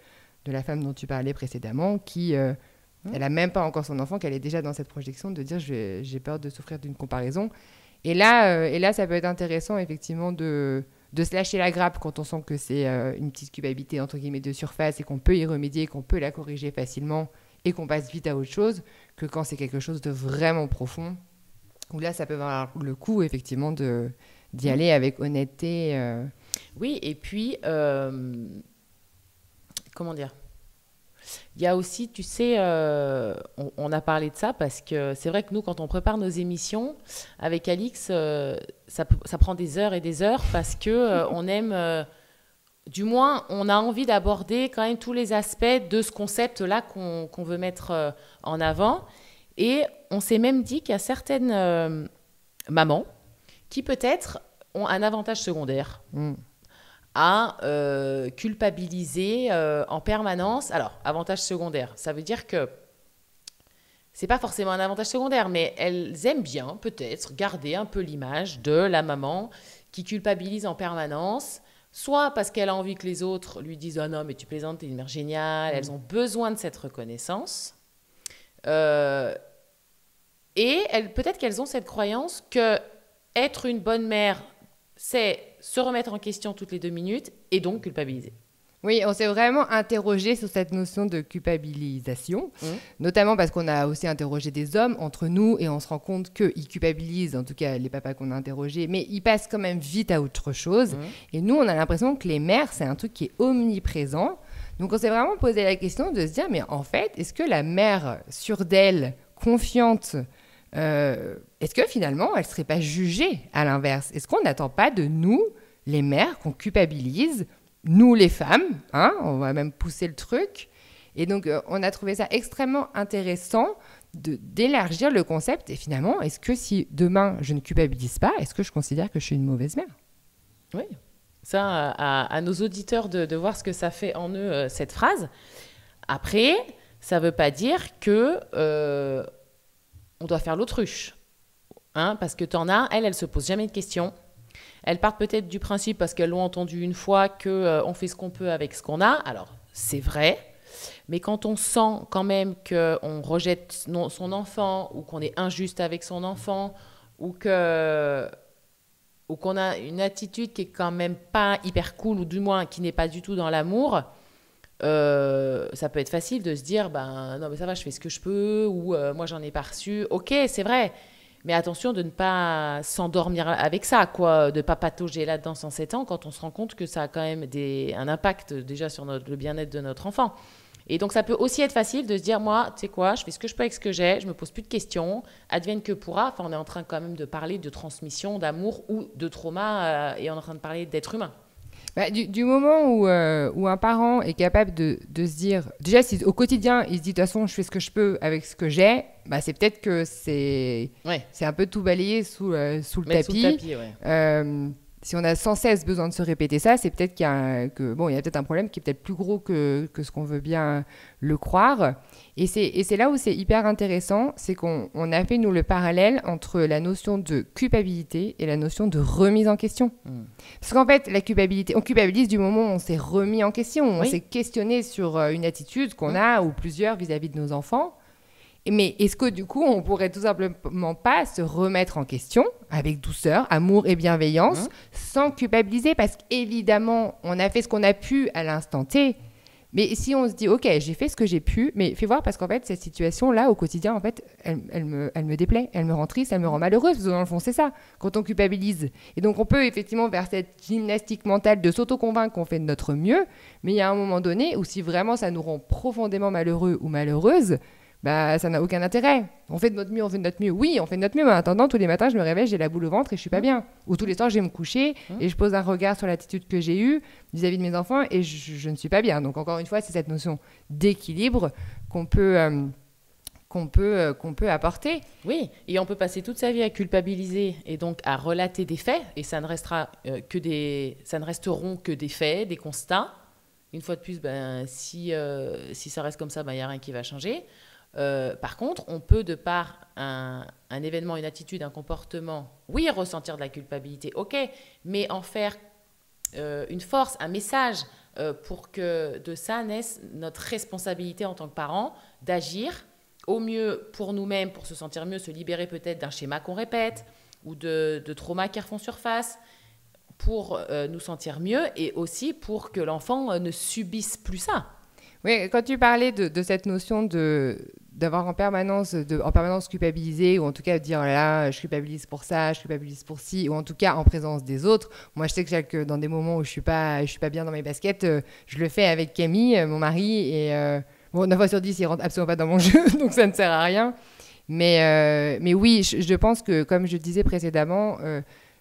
la femme dont tu parlais précédemment, qui, elle n'a même pas encore son enfant, qu'elle est déjà dans cette projection de dire, j'ai peur de souffrir d'une comparaison. Et là, ça peut être intéressant, effectivement, de de se lâcher la grappe quand on sent que c'est une petite culpabilité entre guillemets de surface et qu'on peut y remédier, qu'on peut la corriger facilement et qu'on passe vite à autre chose, que quand c'est quelque chose de vraiment profond, où là, ça peut valoir le coup, effectivement, d'y aller avec honnêteté. Oui, et puis, comment dire? Il y a aussi, tu sais, on a parlé de ça parce que c'est vrai que nous, quand on prépare nos émissions avec Alix, ça prend des heures et des heures parce que on aime, du moins, on a envie d'aborder quand même tous les aspects de ce concept-là qu'on veut mettre en avant. Et on s'est même dit qu'il y a certaines mamans qui peut-être ont un avantage secondaire à culpabiliser en permanence. Alors, avantage secondaire, ça veut dire que c'est pas forcément un avantage secondaire, mais elles aiment bien peut-être garder un peu l'image de la maman qui culpabilise en permanence, soit parce qu'elle a envie que les autres lui disent « Oh non, mais tu plaisantes, t'es une mère géniale », elles ont besoin de cette reconnaissance. Et peut-être qu'elles ont cette croyance que être une bonne mère, c'est se remettre en question toutes les 2 minutes et donc culpabiliser. Oui, on s'est vraiment interrogé sur cette notion de culpabilisation, notamment parce qu'on a aussi interrogé des hommes entre nous et on se rend compte qu'ils culpabilisent, en tout cas les papas qu'on a interrogés, mais ils passent quand même vite à autre chose. Et nous, on a l'impression que les mères, c'est un truc qui est omniprésent. Donc on s'est vraiment posé la question de se dire, mais en fait, est-ce que la mère sûre d'elle, confiante, est-ce que finalement, elle ne serait pas jugée à l'inverse? Est-ce qu'on n'attend pas de nous, les mères, qu'on culpabilise, nous les femmes, hein, on va même pousser le truc. Et donc, on a trouvé ça extrêmement intéressant d'élargir le concept. Et finalement, est-ce que si demain, je ne culpabilise pas, est-ce que je considère que je suis une mauvaise mère? Oui, ça, à nos auditeurs de voir ce que ça fait en eux, cette phrase. Après, ça ne veut pas dire que on doit faire l'autruche. Hein, parce que t'en as, elles ne se posent jamais de questions. Elles partent peut-être du principe, parce qu'elles l'ont entendu une fois, qu'on fait ce qu'on peut avec ce qu'on a. Alors, c'est vrai. Mais quand on sent quand même qu'on rejette son enfant, ou qu'on est injuste avec son enfant, ou qu'on a une attitude qui est quand même pas hyper cool, ou du moins qui n'est pas du tout dans l'amour, ça peut être facile de se dire ben non mais ça va, je fais ce que je peux, ou moi j'en ai pas reçu. Ok, c'est vrai, mais attention de ne pas s'endormir avec ça, quoi, de pas patauger là-dedans sans 7 ans quand on se rend compte que ça a quand même un impact déjà sur le bien-être de notre enfant. Et donc ça peut aussi être facile de se dire moi, tu sais quoi, je fais ce que je peux avec ce que j'ai, je me pose plus de questions, advienne que pourra. Enfin, on est en train quand même de parler de transmission, d'amour ou de trauma, et on est en train de parler d'être humain. Bah, du moment où un parent est capable de se dire... Déjà, si au quotidien, il se dit, de toute façon, je fais ce que je peux avec ce que j'ai, bah, c'est peut-être que c'est un peu tout balayé sous le tapis. Sous le tapis, ouais. Si on a sans cesse besoin de se répéter ça, c'est peut-être qu'il y a peut-être un problème qui est peut-être plus gros que ce qu'on veut bien le croire. Et c'est là où c'est hyper intéressant, c'est qu'on a fait, nous, le parallèle entre la notion de culpabilité et la notion de remise en question. Parce qu'en fait, la culpabilité, on culpabilise du moment où on s'est remis en question, on s'est questionné sur une attitude qu'on a ou plusieurs vis-à-vis de nos enfants. Mais est-ce que du coup, on pourrait tout simplement pas se remettre en question avec douceur, amour et bienveillance, sans culpabiliser? Parce qu'évidemment, on a fait ce qu'on a pu à l'instant T. Mais si on se dit, OK, j'ai fait ce que j'ai pu, mais fais voir, parce qu'en fait, cette situation-là, au quotidien, en fait, elle me déplaît, elle me rend triste, elle me rend malheureuse, parce que dans le fond, c'est ça, quand on culpabilise. Et donc, on peut effectivement faire cette gymnastique mentale de s'auto-convaincre qu'on fait de notre mieux, mais il y a un moment donné où si vraiment ça nous rend profondément malheureux ou malheureuse, bah, ça n'a aucun intérêt. On fait de notre mieux, on fait de notre mieux. Oui, on fait de notre mieux, mais en attendant, tous les matins, je me réveille, j'ai la boule au ventre et je suis pas bien. Ou tous les soirs, je vais me coucher et je pose un regard sur l'attitude que j'ai eue vis-à-vis de mes enfants et je ne suis pas bien. Donc, encore une fois, c'est cette notion d'équilibre qu'on peut apporter. Oui, et on peut passer toute sa vie à culpabiliser et donc à relater des faits, et ça ne resteront que des faits, des constats. Une fois de plus, ben, si ça reste comme ça, ben, y a rien qui va changer. Par contre, on peut, de par un événement, une attitude, un comportement, oui, ressentir de la culpabilité, ok, mais en faire une force, un message pour que de ça naisse notre responsabilité en tant que parents d'agir au mieux pour nous-mêmes, pour se sentir mieux, se libérer peut-être d'un schéma qu'on répète ou de traumas qui refont surface, pour nous sentir mieux et aussi pour que l'enfant ne subisse plus ça. Oui, quand tu parlais de cette notion d'avoir en permanence culpabilisé, ou en tout cas de dire oh là, là, je culpabilise pour ça, je culpabilise pour ci, ou en tout cas en présence des autres. Moi, je sais que dans des moments où je suis pas bien dans mes baskets, je le fais avec Camille, mon mari, et bon, 9 fois sur 10, il rentre absolument pas dans mon jeu, donc ça ne sert à rien. Mais oui, je pense que, comme je disais précédemment,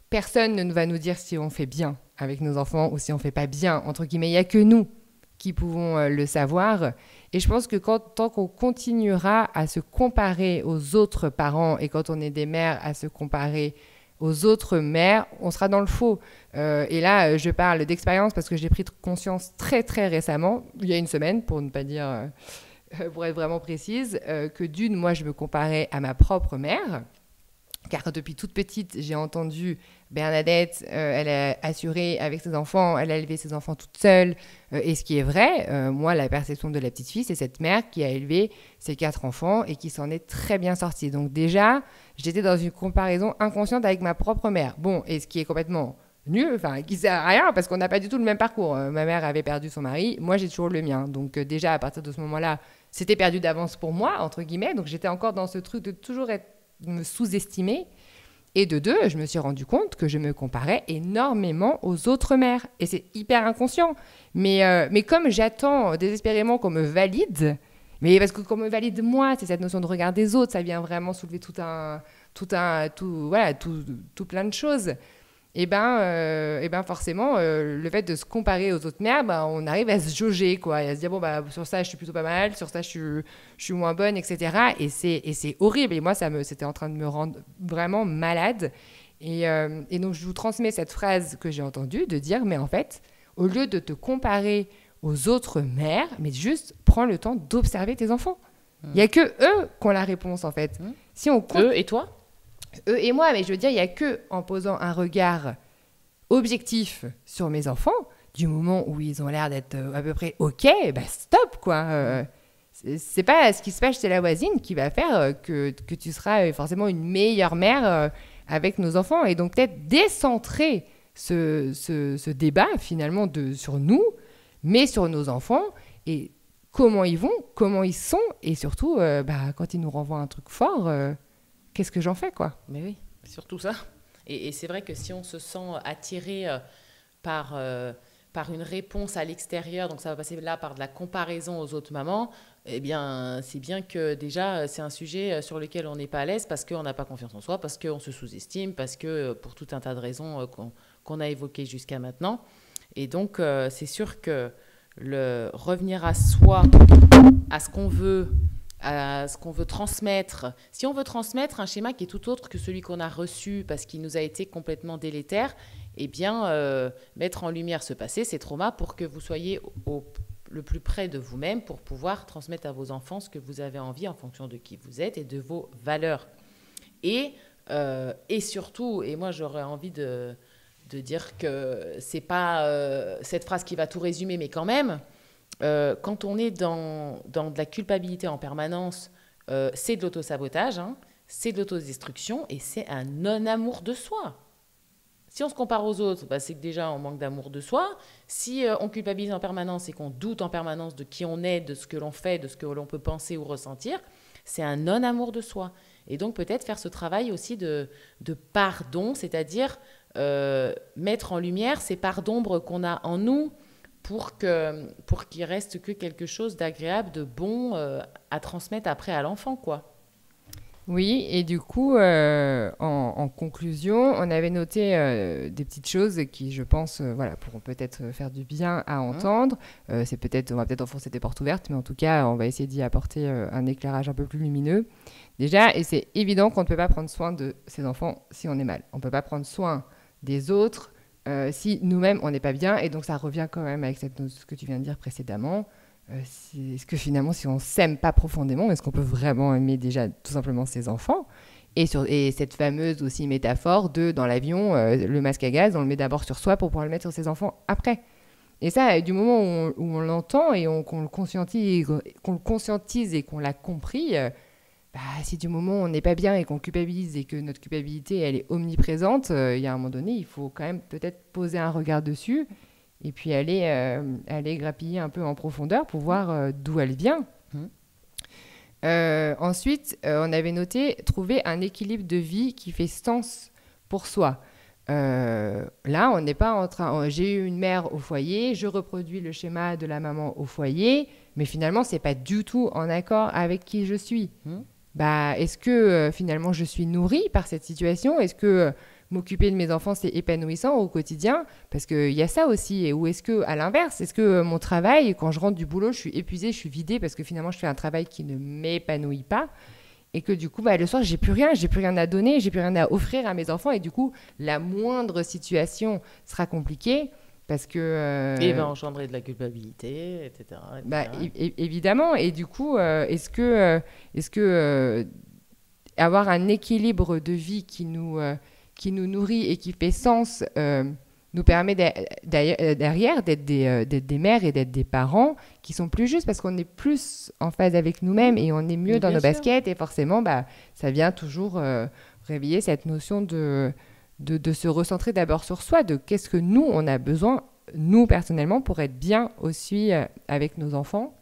personne ne va nous dire si on fait bien avec nos enfants ou si on fait pas bien, entre guillemets. Il n'y a que nous qui pouvons le savoir. Et je pense que tant qu'on continuera à se comparer aux autres parents et quand on est des mères à se comparer aux autres mères, on sera dans le faux. Et là, je parle d'expérience parce que j'ai pris conscience très, très récemment, il y a une semaine, pour ne pas dire, pour être vraiment précise, que d'une, moi, je me comparais à ma propre mère. Car depuis toute petite, j'ai entendu Bernadette, elle a assuré avec ses enfants, elle a élevé ses enfants toute seule. Et ce qui est vrai, moi, la perception de la petite fille, c'est cette mère qui a élevé ses 4 enfants et qui s'en est très bien sortie. Donc déjà, j'étais dans une comparaison inconsciente avec ma propre mère. Bon, et ce qui est complètement nul, enfin, qui sert à rien parce qu'on n'a pas du tout le même parcours. Ma mère avait perdu son mari, moi, j'ai toujours le mien. Donc déjà, à partir de ce moment-là, c'était perdu d'avance pour moi, entre guillemets. Donc j'étais encore dans ce truc de toujours me sous-estimer. Et de 2, je me suis rendu compte que je me comparais énormément aux autres mères. Et c'est hyper inconscient. Mais comme j'attends désespérément qu'on me valide, mais parce que qu'on me valide moi, c'est cette notion de regard des autres, ça vient vraiment soulever tout plein de choses. Et ben forcément, le fait de se comparer aux autres mères, on arrive à se jauger, quoi, et à se dire, bon, sur ça, je suis plutôt pas mal, sur ça, je suis moins bonne, etc. Et c'est horrible. Et moi, c'était en train de me rendre vraiment malade. Et donc, je vous transmets cette phrase que j'ai entendue, de dire, mais en fait, au lieu de te comparer aux autres mères, mais juste prends le temps d'observer tes enfants. Il n'y a que eux qui ont la réponse, en fait. Si on Eux et toi ? Eux et moi, mais je veux dire, il n'y a que en posant un regard objectif sur mes enfants, du moment où ils ont l'air d'être à peu près OK, stop, quoi. C'est pas ce qui se passe chez la voisine qui va faire que tu seras forcément une meilleure mère avec nos enfants. Et donc, peut-être décentrer ce débat, finalement, sur nous, mais sur nos enfants, et comment ils vont, comment ils sont, et surtout, quand ils nous renvoient un truc fort... qu'est-ce que j'en fais, quoi? Mais oui, surtout ça. Et c'est vrai que si on se sent attiré par une réponse à l'extérieur, donc ça va passer là par de la comparaison aux autres mamans, eh bien, c'est bien que déjà, c'est un sujet sur lequel on n'est pas à l'aise parce qu'on n'a pas confiance en soi, parce qu'on se sous-estime, parce que pour tout un tas de raisons qu'on a évoquées jusqu'à maintenant. Et donc, c'est sûr que le revenir à soi, à ce qu'on veut transmettre. Si on veut transmettre un schéma qui est tout autre que celui qu'on a reçu parce qu'il nous a été complètement délétère, eh bien, mettre en lumière ce passé, ces traumas, pour que vous soyez le plus près de vous-même, pour pouvoir transmettre à vos enfants ce que vous avez envie en fonction de qui vous êtes et de vos valeurs. Et surtout, et moi j'aurais envie de dire que c'est pas cette phrase qui va tout résumer, mais quand même, quand on est dans de la culpabilité en permanence, c'est de l'autosabotage, c'est de l'autodestruction et c'est un non-amour de soi. Si on se compare aux autres, c'est que déjà on manque d'amour de soi. Si on culpabilise en permanence et qu'on doute en permanence de qui on est, de ce que l'on fait, de ce que l'on peut penser ou ressentir, c'est un non-amour de soi. Et donc peut-être faire ce travail aussi de pardon, c'est-à-dire mettre en lumière ces parts d'ombre qu'on a en nous, pour qu'il reste que quelque chose d'agréable, de bon à transmettre après à l'enfant, quoi. Oui, et du coup, en conclusion, on avait noté des petites choses qui, je pense, pourront peut-être faire du bien à entendre. On va peut-être enfoncer des portes ouvertes, mais en tout cas, on va essayer d'y apporter un éclairage un peu plus lumineux. Déjà, et c'est évident qu'on ne peut pas prendre soin de ses enfants si on est mal. On ne peut pas prendre soin des autres si nous-mêmes, on n'est pas bien. Et donc, ça revient quand même avec ce que tu viens de dire précédemment. Est-ce que finalement, si on ne s'aime pas profondément, est-ce qu'on peut vraiment aimer déjà tout simplement ses enfants ? Et cette fameuse aussi métaphore de, dans l'avion, le masque à gaz, on le met d'abord sur soi pour pouvoir le mettre sur ses enfants après. Et ça, du moment où on l'entend et qu'on le conscientise et qu'on l'a compris, si du moment où on n'est pas bien et qu'on culpabilise et que notre culpabilité, elle est omniprésente, il y a un moment donné, il faut quand même peut-être poser un regard dessus et puis aller grappiller un peu en profondeur pour voir d'où elle vient. Ensuite, on avait noté trouver un équilibre de vie qui fait sens pour soi. Là, on n'est pas en train... J'ai eu une mère au foyer, je reproduis le schéma de la maman au foyer, mais finalement, c'est pas du tout en accord avec qui je suis. Est-ce que finalement, je suis nourrie par cette situation? Est-ce que m'occuper de mes enfants, c'est épanouissant au quotidien? Parce qu'il y a ça aussi. Ou est-ce que, à l'inverse, est-ce que mon travail, quand je rentre du boulot, je suis épuisée, je suis vidée parce que finalement, je fais un travail qui ne m'épanouit pas? Et que du coup, le soir, j'ai plus rien à donner, j'ai plus rien à offrir à mes enfants. Et du coup, la moindre situation sera compliquée parce que... Et va engendrer de la culpabilité, etc. Évidemment. Et du coup, est-ce que avoir un équilibre de vie qui nous nourrit et qui fait sens nous permet derrière d'être des mères et d'être des parents qui sont plus justes parce qu'on est plus en phase avec nous-mêmes et on est mieux dans nos baskets et forcément ça vient toujours réveiller cette notion de se recentrer d'abord sur soi, de qu'est-ce que nous on a besoin, nous personnellement, pour être bien aussi avec nos enfants.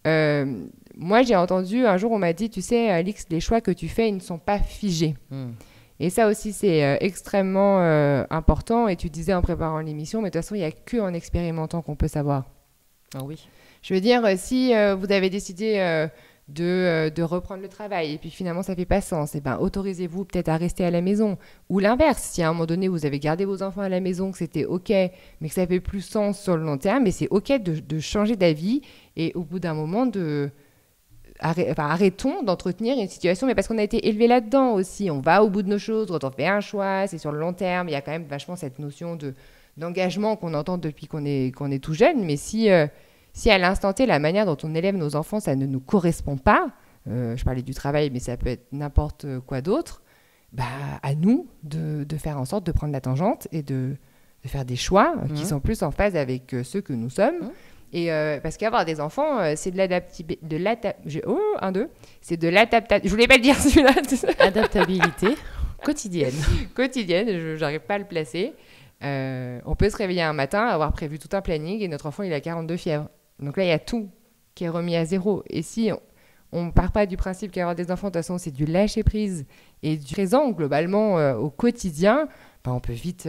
Moi j'ai entendu, un jour on m'a dit, tu sais Alix, les choix que tu fais, ils ne sont pas figés. Et ça aussi, c'est extrêmement important. Et tu disais en préparant l'émission, mais de toute façon, il n'y a qu'en expérimentant qu'on peut savoir. Ah oui. Je veux dire, si vous avez décidé de reprendre le travail et puis finalement, ça ne fait pas sens, autorisez-vous peut-être à rester à la maison. Ou l'inverse, si à un moment donné, vous avez gardé vos enfants à la maison, que c'était OK, mais que ça ne fait plus sens sur le long terme, mais c'est OK de changer d'avis et au bout d'un moment, arrêtons d'entretenir une situation, mais parce qu'on a été élevé là-dedans aussi. On va au bout de nos choses, quand on fait un choix, c'est sur le long terme. Il y a quand même vachement cette notion d'engagement qu'on entend depuis qu'on est tout jeune. Mais si à l'instant T, la manière dont on élève nos enfants, ça ne nous correspond pas, je parlais du travail, mais ça peut être n'importe quoi d'autre, à nous de faire en sorte de prendre la tangente et de faire des choix qui sont plus en phase avec ceux que nous sommes. Et parce qu'avoir des enfants, c'est de l'adaptabilité. C'est de l'adaptabilité. Je voulais pas le dire celui-là. Adaptabilité quotidienne. Quotidienne, j'arrive pas à le placer. On peut se réveiller un matin, avoir prévu tout un planning et notre enfant il a 42 fièvres. Donc là il y a tout qui est remis à zéro. Et si on part pas du principe qu'avoir des enfants de toute façon c'est du lâcher prise et du présent globalement au quotidien, on peut vite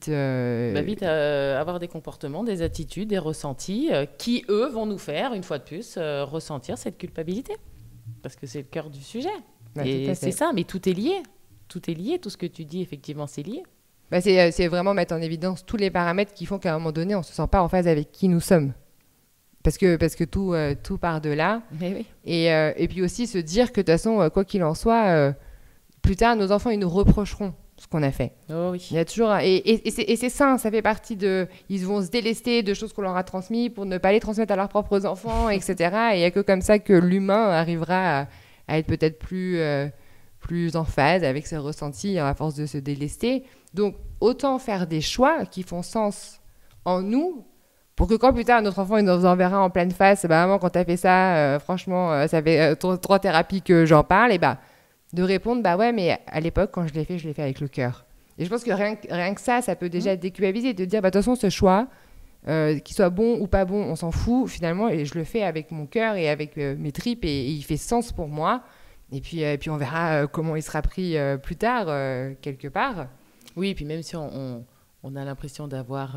avoir des comportements, des attitudes, des ressentis qui, eux, vont nous faire, une fois de plus, ressentir cette culpabilité. Parce que c'est le cœur du sujet. Et c'est ça, mais tout est lié. Tout est lié, tout ce que tu dis, effectivement, c'est lié. C'est vraiment mettre en évidence tous les paramètres qui font qu'à un moment donné, on ne se sent pas en phase avec qui nous sommes. Parce que tout part de là. Mais oui. Et puis aussi se dire que de toute façon, quoi qu'il en soit, plus tard, nos enfants, ils nous reprocheront ce qu'on a fait. Oh oui. Il y a toujours et c'est sain, ça fait partie de... Ils vont se délester de choses qu'on leur a transmises pour ne pas les transmettre à leurs propres enfants, etc. Et il n'y a que comme ça que l'humain arrivera à être peut-être plus en phase avec ses ressentis à force de se délester. Donc, autant faire des choix qui font sens en nous pour que quand plus tard notre enfant il nous enverra en pleine face, maman, quand tu as fait ça, franchement, ça fait 3 thérapies que j'en parle, et de répondre, ouais, mais à l'époque, quand je l'ai fait avec le cœur. Et je pense que rien que ça peut déjà déculpabiliser, de dire, de toute façon, ce choix, qu'il soit bon ou pas bon, on s'en fout, finalement, et je le fais avec mon cœur et avec mes tripes, et il fait sens pour moi. Et puis on verra comment il sera pris plus tard, quelque part. Oui, et puis même si on a l'impression d'avoir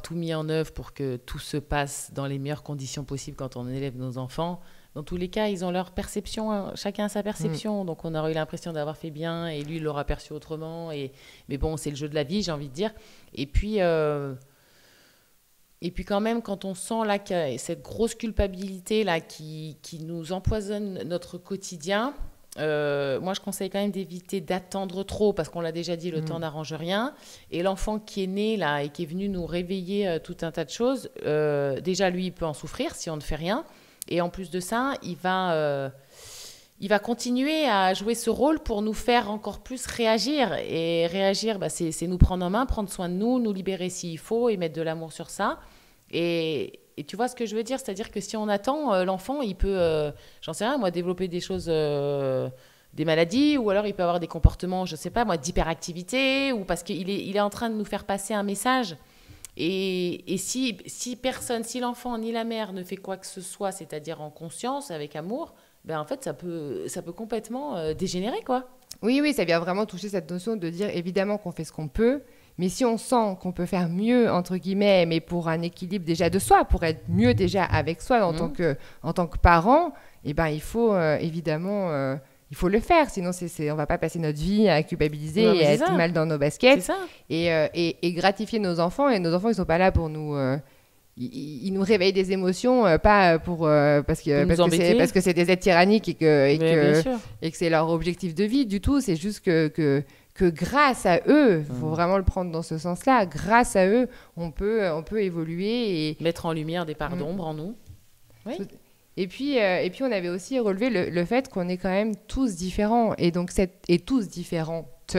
tout mis en œuvre pour que tout se passe dans les meilleures conditions possibles quand on élève nos enfants, dans tous les cas, ils ont leur perception, hein, chacun a sa perception. Donc, on aurait eu l'impression d'avoir fait bien et lui, il l'aura perçu autrement. Mais bon, c'est le jeu de la vie, j'ai envie de dire. Et puis quand même, quand on sent là, cette grosse culpabilité là, qui nous empoisonne notre quotidien, moi, je conseille quand même d'éviter d'attendre trop parce qu'on l'a déjà dit, le temps n'arrange rien. Et l'enfant qui est né là et qui est venu nous réveiller tout un tas de choses, déjà, lui, il peut en souffrir si on ne fait rien. Et en plus de ça, il va continuer à jouer ce rôle pour nous faire encore plus réagir. Et réagir, c'est nous prendre en main, prendre soin de nous libérer s'il faut et mettre de l'amour sur ça. Et et tu vois ce que je veux dire? C'est-à-dire que si on attend, l'enfant, il peut, j'en sais rien, moi, développer des choses, des maladies, ou alors il peut avoir des comportements, je sais pas, moi, d'hyperactivité, ou parce il est en train de nous faire passer un message. Et si personne, si l'enfant ni la mère ne fait quoi que ce soit, c'est-à-dire en conscience, avec amour, ben en fait, ça peut complètement dégénérer, quoi. Oui, oui, ça vient vraiment toucher cette notion de dire évidemment qu'on fait ce qu'on peut, mais si on sent qu'on peut faire mieux, entre guillemets, mais pour un équilibre déjà de soi, pour être mieux déjà avec soi en tant que parent, eh ben, il faut évidemment il faut le faire. Sinon, on ne va pas passer notre vie à culpabiliser Non, et mais à c'est être ça. mal dans nos C'est baskets ça. et gratifier nos enfants. Et nos enfants, ils ne sont pas là pour nous... ils nous réveillent des émotions, pas Pour nous embêter. parce que c'est des êtres tyranniques Mais bien sûr. et que c'est leur objectif de vie du tout. C'est juste que grâce à eux, il faut vraiment le prendre dans ce sens-là, grâce à eux, on peut évoluer. Mettre en lumière des parts d'ombre en nous. Oui. Et puis on avait aussi relevé le fait qu'on est quand même tous différents. Et donc, tous différentes.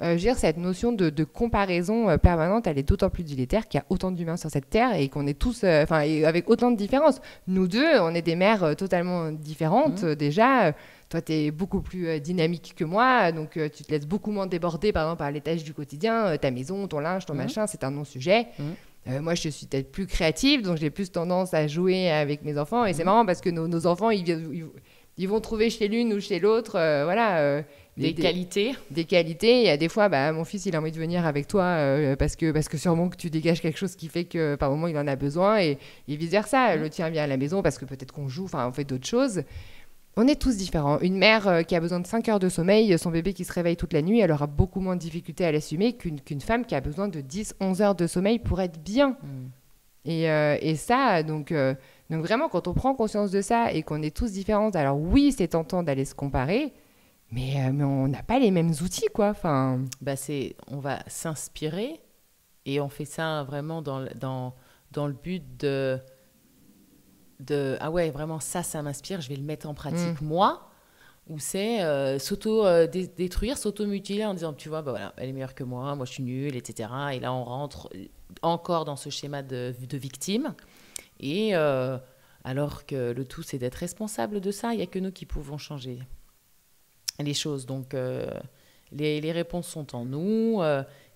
Je veux dire, cette notion de comparaison permanente, elle est d'autant plus délétère qu'il y a autant d'humains sur cette terre et qu'on est tous, avec autant de différences. Nous deux, on est des mères totalement différentes déjà. Toi, tu es beaucoup plus dynamique que moi, donc tu te laisses beaucoup moins déborder, par exemple, par les tâches du quotidien, ta maison, ton linge, ton machin, c'est un non-sujet. Moi, je suis peut-être plus créative, donc j'ai plus tendance à jouer avec mes enfants. Et c'est marrant parce que nos enfants, ils vont trouver chez l'une ou chez l'autre, Des qualités. Des qualités. Il y a des fois, mon fils, il a envie de venir avec toi parce que sûrement que tu dégages quelque chose qui fait que par moment, il en a besoin et vice-versa. Le tien vient à la maison parce que peut-être qu'on joue, on fait d'autres choses. On est tous différents. Une mère qui a besoin de 5 heures de sommeil, son bébé qui se réveille toute la nuit, elle aura beaucoup moins de difficultés à l'assumer qu'une femme qui a besoin de 10-11 heures de sommeil pour être bien. Et ça, donc vraiment, quand on prend conscience de ça et qu'on est tous différents, alors oui, c'est tentant d'aller se comparer, mais on n'a pas les mêmes outils, quoi. Enfin... on va s'inspirer et on fait ça vraiment dans le but de ah ouais, vraiment ça m'inspire, je vais le mettre en pratique moi, ou c'est s'auto-détruire, s'auto-mutiler en disant, tu vois, voilà, elle est meilleure que moi je suis nulle, etc. Et là, on rentre encore dans ce schéma de victime. Et alors que le tout, c'est d'être responsable de ça, il n'y a que nous qui pouvons changer les choses. Donc, les réponses sont en nous.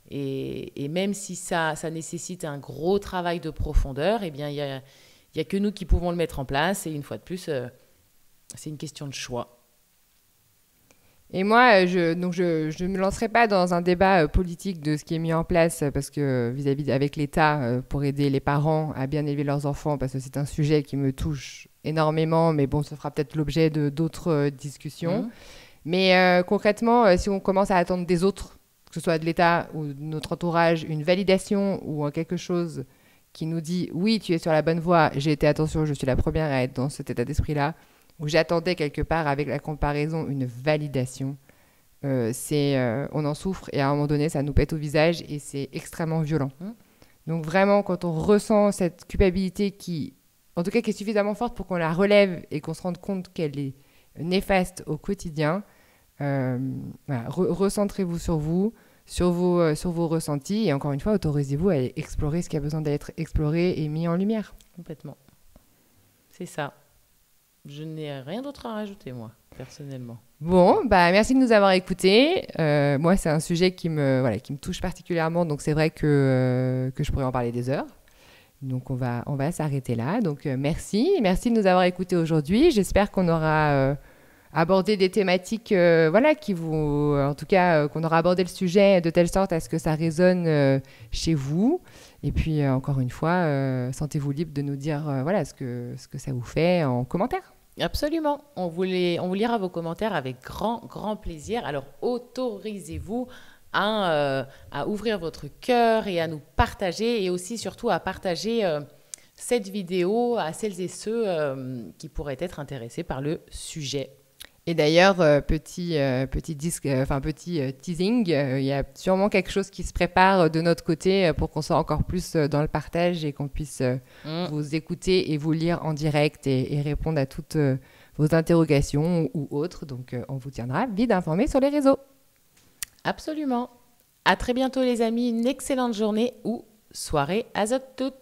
Et même si ça nécessite un gros travail de profondeur, eh bien, il n'y a que nous qui pouvons le mettre en place. Et une fois de plus, c'est une question de choix. Et moi, je ne me lancerai pas dans un débat politique de ce qui est mis en place parce que vis-à-vis avec l'État pour aider les parents à bien élever leurs enfants, parce que c'est un sujet qui me touche énormément, mais bon, ce fera peut-être l'objet d'autres discussions. Mais concrètement, si on commence à attendre des autres, que ce soit de l'État ou de notre entourage, une validation ou quelque chose qui nous dit « oui, tu es sur la bonne voie, j'ai été attention, je suis la première à être dans cet état d'esprit-là », où j'attendais quelque part avec la comparaison une validation, on en souffre et à un moment donné, ça nous pète au visage et c'est extrêmement violent. Donc vraiment, quand on ressent cette culpabilité qui est suffisamment forte pour qu'on la relève et qu'on se rende compte qu'elle est néfaste au quotidien, recentrez-vous sur vous, sur vos ressentis et encore une fois, autorisez-vous à aller explorer ce qui a besoin d'être exploré et mis en lumière. Complètement. C'est ça. Je n'ai rien d'autre à rajouter, moi, personnellement. Bon, merci de nous avoir écoutés. Moi, c'est un sujet qui me touche particulièrement, donc c'est vrai que je pourrais en parler des heures. Donc, on va s'arrêter là. Donc, merci de nous avoir écoutés aujourd'hui. J'espère qu'on aura abordé des thématiques, en tout cas, qu'on aura abordé le sujet de telle sorte à ce que ça résonne chez vous. Et puis, encore une fois, sentez-vous libre de nous dire ce que ça vous fait en commentaire. Absolument. On vous lira vos commentaires avec grand, grand plaisir. Alors, autorisez-vous à ouvrir votre cœur et à nous partager et aussi, surtout, à partager cette vidéo à celles et ceux qui pourraient être intéressés par le sujet. Et d'ailleurs, petit teasing, il y a sûrement quelque chose qui se prépare de notre côté pour qu'on soit encore plus dans le partage et qu'on puisse vous écouter et vous lire en direct et répondre à toutes vos interrogations ou autres. Donc, on vous tiendra vite informés sur les réseaux. Absolument. À très bientôt, les amis. Une excellente journée ou soirée à toutes.